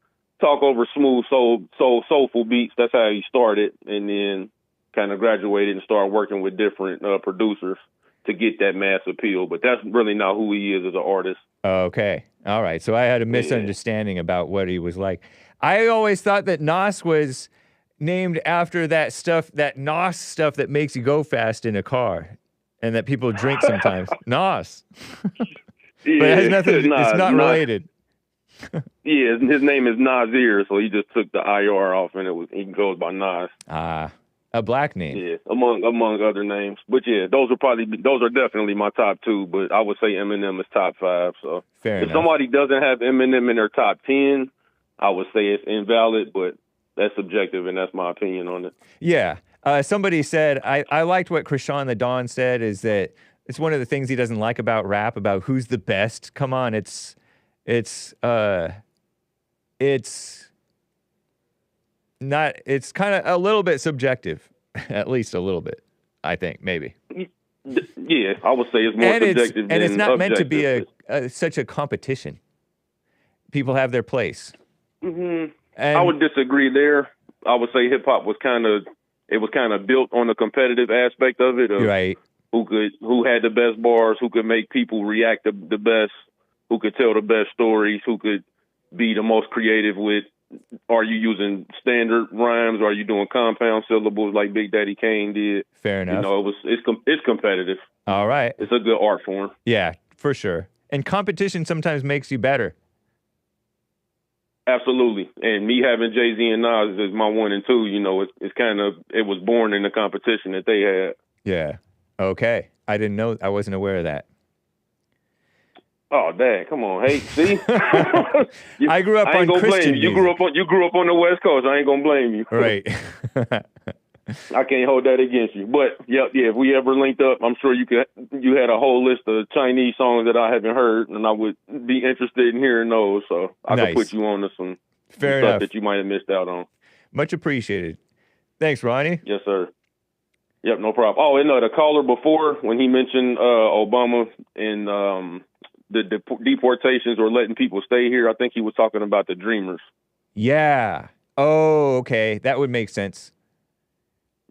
smooth soulful beats. That's how he started, and then kind of graduated and started working with different producers to get that mass appeal. But that's really not who he is as an artist. Okay. All right. So I had a misunderstanding about what he was like. I always thought that Nos was named after that Nos stuff that makes you go fast in a car and that people drink sometimes. Nos. But it has nothing, it's not related. Yeah, his name is Nasir, so he just took the IR off, and he goes by Nas. A black name. Yeah, among other names. But yeah, those are definitely my top 2. But I would say Eminem is top 5. So fair if enough. somebody doesn't have Eminem in their top 10, I would say it's invalid. But that's subjective, and that's my opinion on it. Yeah. Somebody said I liked what Krishan the Don said, is that it's one of the things he doesn't like about rap, about who's the best. Come on, it's kind of a little bit subjective, at least a little bit, I think, maybe. Yeah, I would say it's more subjective than and it's not objective. meant to be such a competition. People have their place. Mm-hmm. I would disagree there. I would say hip hop was kind of built on the competitive aspect of it. Right. Who had the best bars, who could make people react the best, who could tell the best stories, who could be the most creative with, are you using standard rhymes, or are you doing compound syllables like Big Daddy Kane did? Fair enough. You know, it's competitive. All right. It's a good art form. Yeah, for sure. And competition sometimes makes you better. Absolutely. And me having Jay-Z and Nas as my 1 and 2, you know, it was born in the competition that they had. Yeah. Okay. I didn't know. I wasn't aware of that. Oh, dang! Come on, hey, see. I grew up on Christian music. You grew up on the West Coast. I ain't gonna blame you. Right. I can't hold that against you. But yeah. If we ever linked up, I'm sure you had a whole list of Chinese songs that I haven't heard, and I would be interested in hearing those. So I could put you on to some stuff that you might have missed out on. Much appreciated. Thanks, Ronnie. Yes, sir. Yep, no problem. Oh, and the caller before, when he mentioned Obama and the deportations or letting people stay here, I think he was talking about the Dreamers. Yeah. Oh, okay. That would make sense.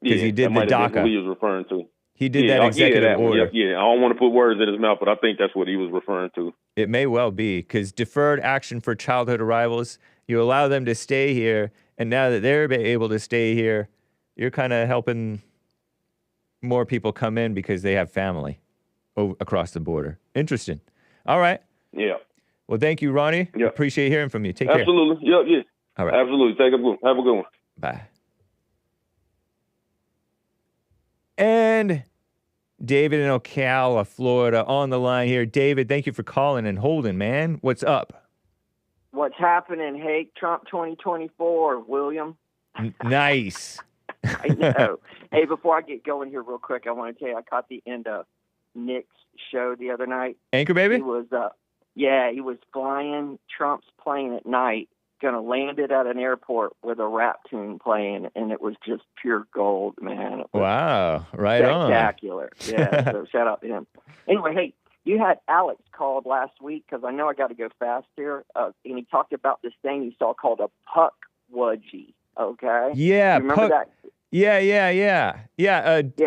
Because he did the DACA. Who he was referring to. He did that executive order. Yeah, I don't want to put words in his mouth, but I think that's what he was referring to. It may well be, because deferred action for childhood arrivals, you allow them to stay here, and now that they're able to stay here, you're kind of helping more people come in because they have family across the border. Interesting. All right. Yeah. Well, thank you, Ronnie. Yeah. Appreciate hearing from you. Take care. Absolutely. Yeah. All right. Absolutely. Have a good one. Bye. And David in Ocala, Florida, on the line here. David, thank you for calling and holding, man. What's up? What's happening, Hake? Trump 2024, William. Nice. I know. Hey, before I get going here real quick, I want to tell you I caught the end of Nick's show the other night. Anchor Baby? He was, he was flying Trump's plane at night gonna land it at an airport with a rap tune playing, and it was just pure gold, man. It was Wow, right on. spectacular. Yeah, so shout out to him. Anyway, hey, you had Alex called last week because I know I got to go fast here, and he talked about this thing he saw called a Pukwudgie. Okay. Yeah. You remember that? Yeah.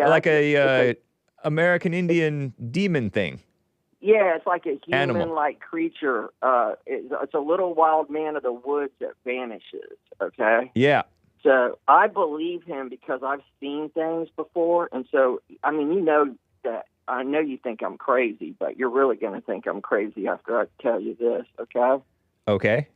Like it's a American Indian demon thing. Yeah, it's like a Animal. human-like creature. It's a little wild man of the woods that vanishes, okay? Yeah. So I believe him because I've seen things before. And so, I mean, you know that I know you think I'm crazy, but you're really going to think I'm crazy after I tell you this, okay? Okay.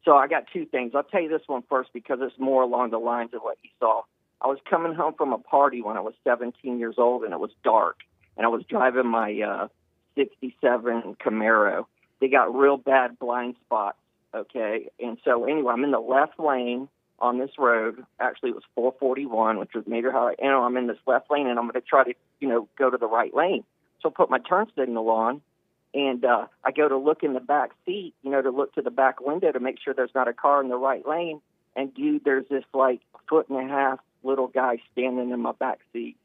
So I got two things. I'll tell you this one first because it's more along the lines of what you saw. I was coming home from a party when I was 17 years old, and it was dark. And I was driving my 67 Camaro. They got real bad blind spots, okay? And so anyway, I'm in the left lane on this road. Actually, it was 441, which was Major Highway. And I'm in this left lane, and I'm going to try to, go to the right lane. So I put my turn signal on, and I go to look in the back seat, to look to the back window to make sure there's not a car in the right lane. And, dude, there's this, 1.5-foot little guy standing in my back seat.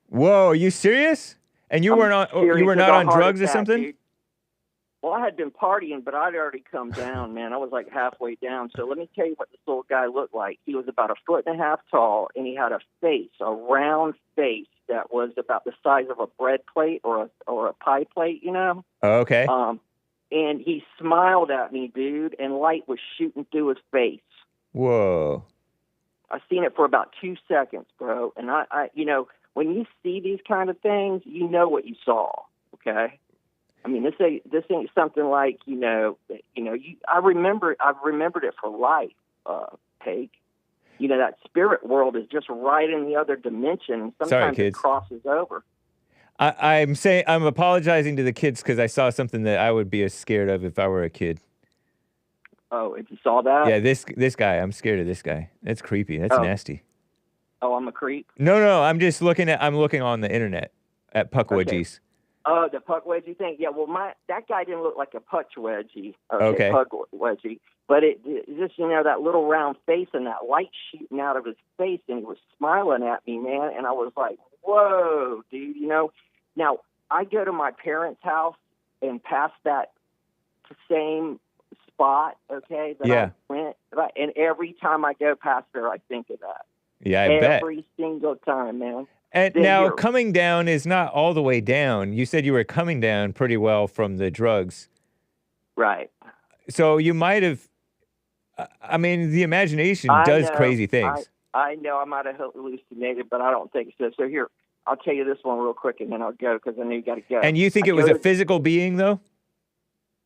Whoa, are you serious? And you were not on drugs or something? Dude. Well, I had been partying, but I'd already come down, man. I was halfway down. So let me tell you what this little guy looked like. He was about 1.5 feet tall, and he had a round face that was about the size of a bread plate or a pie plate, Oh, okay. And he smiled at me, dude, and light was shooting through his face. Whoa. I seen it for about 2 seconds, bro. And I when you see these kind of things, you know what you saw, okay? I mean, this ain't something like, I've remembered it for life, Hake. That spirit world is just right in the other dimension. Sometimes it crosses over. I'm apologizing to the kids because I saw something that I would be as scared of if I were a kid. Oh, if you saw that? Yeah, this guy. I'm scared of this guy. That's creepy. That's nasty. Oh, I'm a creep? No. I'm looking on the internet at Pukwudgies. Oh, the Pukwudgie thing? Yeah, well, that guy didn't look like a Pukwudgie. Okay. Pukwudgie. But it just, that little round face and that light shooting out of his face, and he was smiling at me, man. And I was like, whoa, dude, Now, I go to my parents' house and past that same spot, okay, that I went, and every time I go past there, I think of that. Yeah, I bet. Every single time, man. And now, coming down is not all the way down. You said you were coming down pretty well from the drugs. Right. So you might have, the imagination does crazy things. I know I might have hallucinated, but I don't think so. So here, I'll tell you this one real quick, and then I'll go because I know you got to go. And you think it was a physical being, though?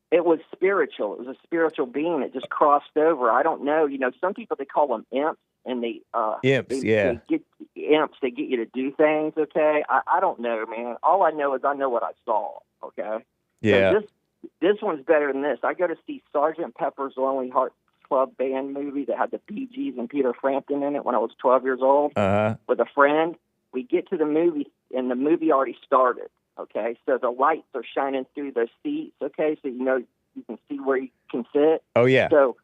It was spiritual. It was a spiritual being. It just crossed over. I don't know. Some people, they call them imps, and they imps, they get imps. They get you to do things. Okay, I don't know, man. All I know is I know what I saw. Okay. Yeah. So this one's better than this. I go to see Sgt. Pepper's Lonely Hearts Club Band movie that had the Bee Gees and Peter Frampton in it when I was 12 years old with a friend. We get to the movie, and the movie already started. Okay, so the lights are shining through the seats, okay, so you can see where you can sit. Oh, yeah. So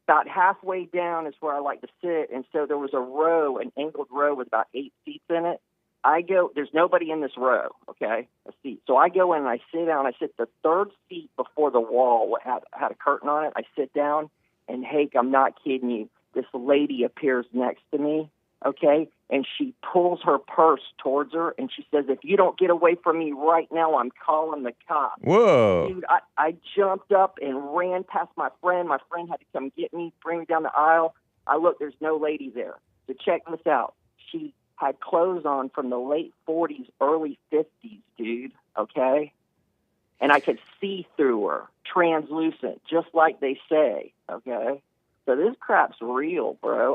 about halfway down is where I like to sit, and so there was an angled row with about 8 seats in it. There's nobody in this row, okay, a seat. So I go in and I sit down. I sit the third seat before the wall, had a curtain on it. I sit down, and Hake, I'm not kidding you, this lady appears next to me, okay, and she pulls her purse towards her, and she says, if you don't get away from me right now, I'm calling the cops. Whoa. Dude, I jumped up and ran past my friend. My friend had to come get me, bring me down the aisle. I look, there's no lady there. So check this out. She had clothes on from the late 40s, early 50s, dude, okay? And I could see through her, translucent, just like they say, okay? So this crap's real, bro.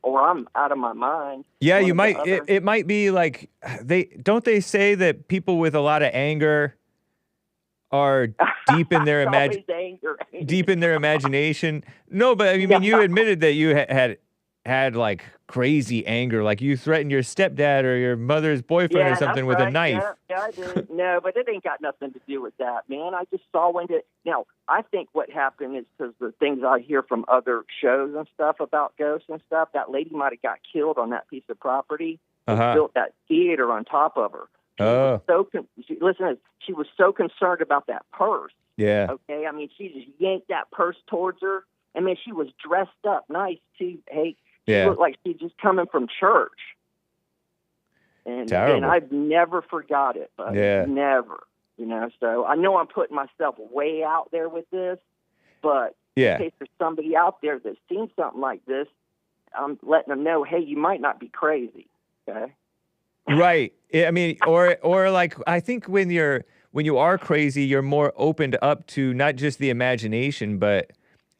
Or I'm out of my mind. Yeah, you might. It might be like they say that people with a lot of anger are deep in their deep in their imagination. No, but you admitted that you had had like crazy anger, like you threatened your stepdad or your mother's boyfriend or something with a knife. Yeah, I did. No, but it ain't got nothing to do with that, man. I just saw when it. Now, I think what happened is because the things I hear from other shows and stuff about ghosts and stuff, that lady might have got killed on that piece of property. They built that theater on top of her. She was so concerned about that purse. Yeah. Okay. I mean, she just yanked that purse towards her. I mean, she was dressed up nice too. Hey, she looked like she just coming from church. And I've never forgot it, but never. You know, so I know I'm putting myself way out there with this, but in case there's somebody out there that's seen something like this, I'm letting them know, hey, you might not be crazy. Okay. Right. I mean, or like, I think when you are crazy, you're more opened up to not just the imagination, but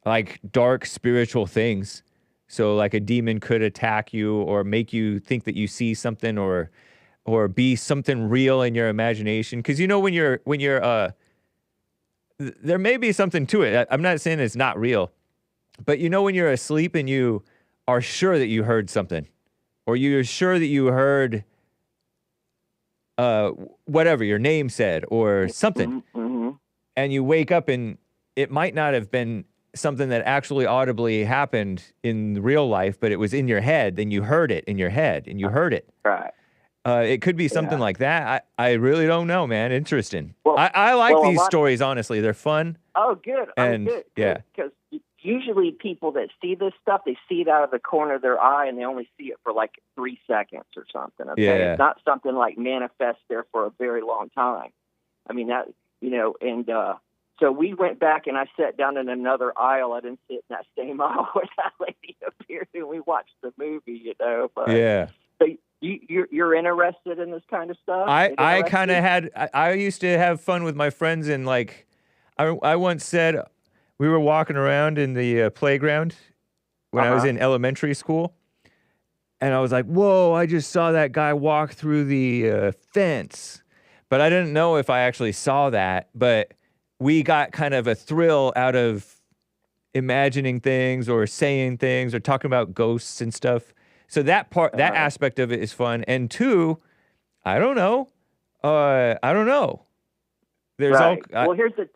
like dark spiritual things. So like a demon could attack you or make you think that you see something or be something real in your imagination. Cause you know, when you're there may be something to it. I'm not saying it's not real, but you know, when you're asleep and you are sure that you heard something, or you're sure that you heard whatever your name said or something, and you wake up and it might not have been something that actually audibly happened in real life, but it was in your head, then you heard it in your head and you heard it. Right. It could be something like that. I really don't know, man. Interesting. Well, I like these stories, honestly. They're fun. Oh, good. And good. Yeah. Because usually people that see this stuff, they see it out of the corner of their eye and they only see it for like 3 seconds or something. Okay. Yeah. It's not something like manifest there for a very long time. I mean, that, you know, and so we went back and I sat down in another aisle. I didn't sit in that same aisle where that lady appeared and we watched the movie, you know. But, yeah. So you're interested in this kind of stuff? I kind of had, I used to have fun with my friends, and like, I once said, we were walking around in the playground when I was in elementary school, and I was like, whoa, I just saw that guy walk through the fence. But I didn't know if I actually saw that, but we got kind of a thrill out of imagining things or saying things or talking about ghosts and stuff. So that part, that aspect of it is fun. And two, I don't know. There's all. Well, here's the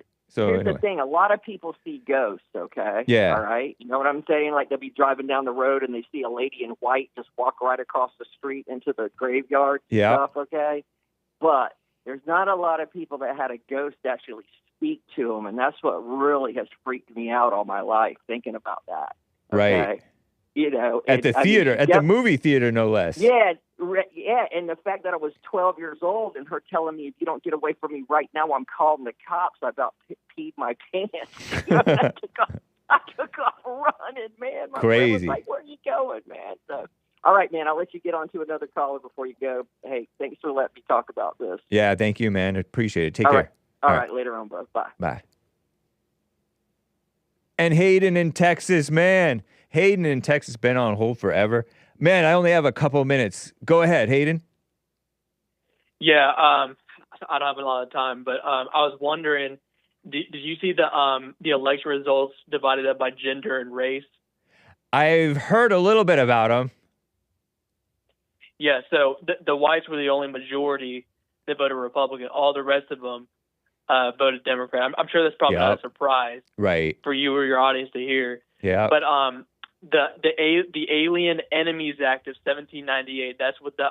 thing. A lot of people see ghosts. Okay. Yeah. All right. You know what I'm saying? Like they'll be driving down the road and they see a lady in white just walk right across the street into the graveyard. Yeah. Stuff. Okay. But there's not a lot of people that had a ghost actually speak to them, and that's what really has freaked me out all my life thinking about that. Okay? Right. You know, at the theater, at the movie theater, no less. Yeah, and the fact that I was 12 years old and her telling me, if you don't get away from me right now, I'm calling the cops. I about peed my pants. You know, I took off running, man. My friend was like, where are you going, man? So, all right, man, I'll let you get on to another caller before you go. Hey, thanks for letting me talk about this. Yeah, thank you, man. Appreciate it. Take care. Right. All right, later on, bro. Bye. Bye. And Hayden in Texas, man. Hayden in Texas been on hold forever. Man, I only have a couple minutes. Go ahead, Hayden. Yeah, I don't have a lot of time, but I was wondering, did you see the election results divided up by gender and race? I've heard a little bit about them. Yeah, so the whites were the only majority that voted Republican. All the rest of them voted Democrat. I'm sure that's probably not a surprise, right, for you or your audience to hear. Yeah, but the Alien Enemies Act of 1798. That's what the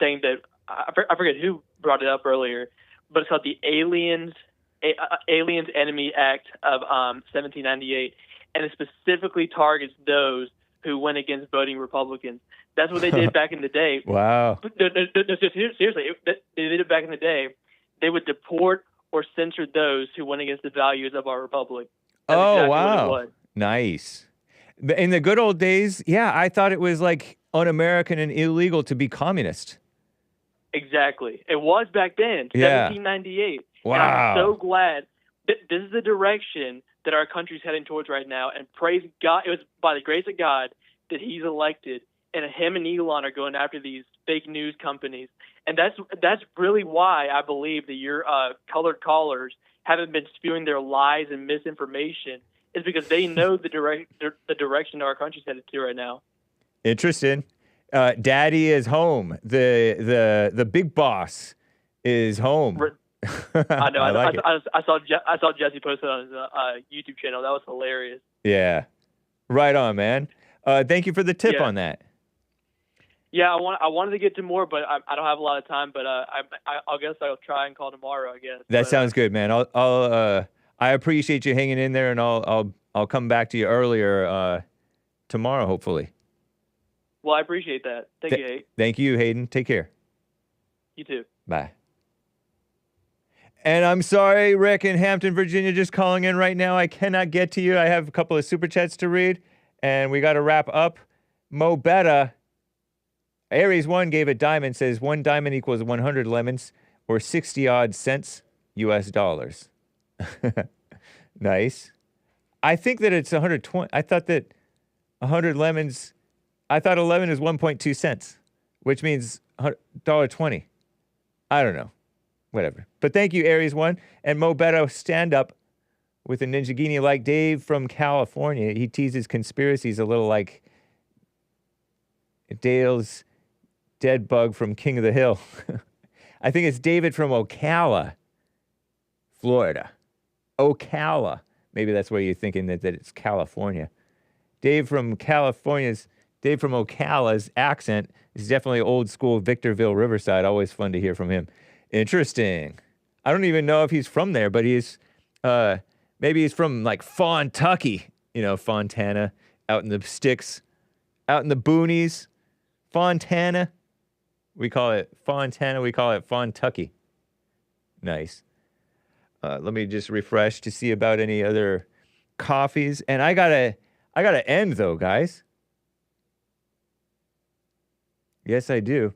thing that I forget who brought it up earlier, but it's called the Aliens Enemy Act of 1798, and it specifically targets those who went against voting Republicans. That's what they did back in the day. Wow. Seriously, they did it back in the day. They would deport or censor those who went against the values of our republic. That's exactly wow. what it was. Nice. In the good old days, yeah, I thought it was like un-American and illegal to be communist. Exactly. It was back then, 1798. Wow. And I'm so glad that this is the direction that our country's heading towards right now. And praise God, it was by the grace of God that he's elected. And him and Elon are going after these fake news companies. And that's really why I believe that your colored callers haven't been spewing their lies and misinformation is because they know the direction our country's headed to right now. Interesting. Daddy is home. The big boss is home. I know. like it. I saw Jesse post it on his YouTube channel. That was hilarious. Yeah. Right on, man. Thank you for the tip Yeah. on that. Yeah, I wanted to get to more, but I don't have a lot of time. But I guess I'll try and call tomorrow. I guess That sounds good, man. I appreciate you hanging in there, and I'll come back to you earlier tomorrow, hopefully. Well, I appreciate that. Thank you, Hake. Thank you, Hayden. Take care. You too. Bye. And I'm sorry, Rick in Hampton, Virginia, just calling in right now. I cannot get to you. I have a couple of super chats to read, and we got to wrap up. Mo Betta, Aries 1 gave a diamond, says 1 diamond equals 100 lemons, or 60 odd cents US dollars. Nice. I think that it's 120. I thought that 100 lemons, I thought a lemon is 1.2 cents, which means $1.20. I don't know. Whatever. But thank you, Aries 1. And Mo Beto, stand up with a Ninja Genie like Dave from California. He teases conspiracies a little like Dale's dead bug from King of the Hill. I think it's David from Ocala, Florida. Ocala. Maybe that's where you're thinking that it's California. Dave from Ocala's accent is definitely old school Victorville, Riverside. Always fun to hear from him. Interesting. I don't even know if he's from there, but he's maybe he's from like Fontucky, Fontana, out in the sticks, out in the boonies. Fontana. We call it Fontana. We call it Fontucky. Nice. Let me just refresh to see about any other coffees. And I gotta end though, guys. Yes, I do.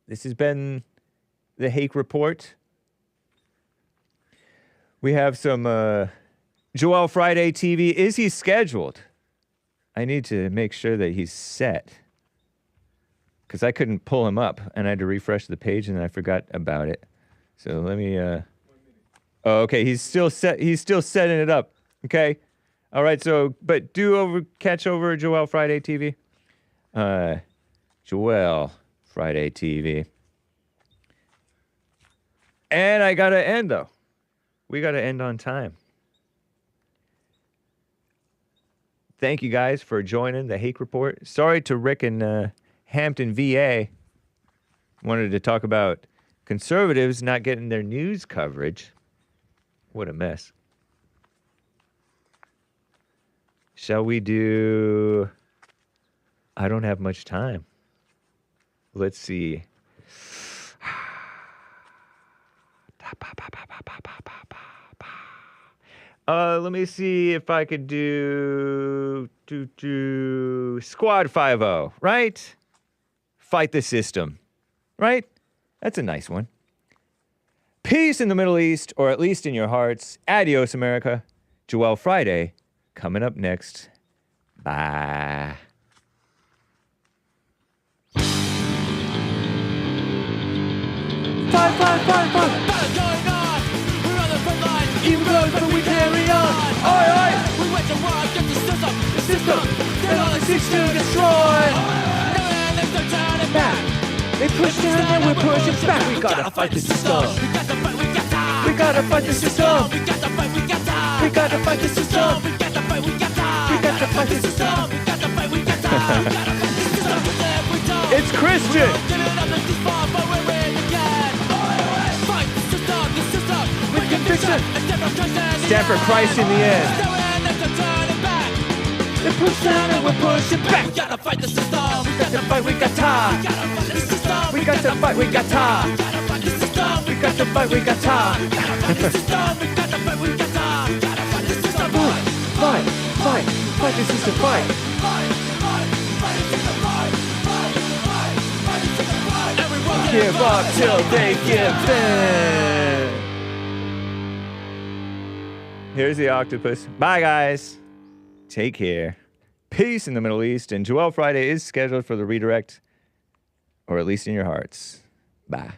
This has been the Hake Report. We have some Joel Friday TV. Is he scheduled? I need to make sure that he's set, because I couldn't pull him up, and I had to refresh the page, and I forgot about it. So let me. Oh, okay. He's still set. He's still setting it up. Okay. All right. So, but catch over Joel Friday TV. Joel Friday TV. And I got to end, though. We got to end on time. Thank you guys for joining the Hake Report. Sorry to Rick in Hampton, VA. Wanted to talk about conservatives not getting their news coverage. What a mess. Shall we do... I don't have much time. Let's see. Let me see if I could do Squad 5-0, right? Fight the system, right? That's a nice one. Peace in the Middle East, or at least in your hearts. Adios, America. Joel Friday, coming up next. Bye. Fight. Even though but we carry on. Oi. We went to war against the system. They're all the seeks to destroy. There's no turning back. They push down and we're pushing back. We gotta fight the system. We gotta fight the system. We gotta fight the system. We gotta fight the system. It's Christian. Conviction. Stand for Christ in the end. They push down and we're pushing back. We gotta fight the system. We got to fight, we got time. We got to fight, we got time. We got to fight, we got time. Fight the system, fight. Give up till they give in. Here's the octopus. Bye, guys. Take care. Peace in the Middle East. And Joel Friday is scheduled for the redirect, or at least in your hearts. Bye.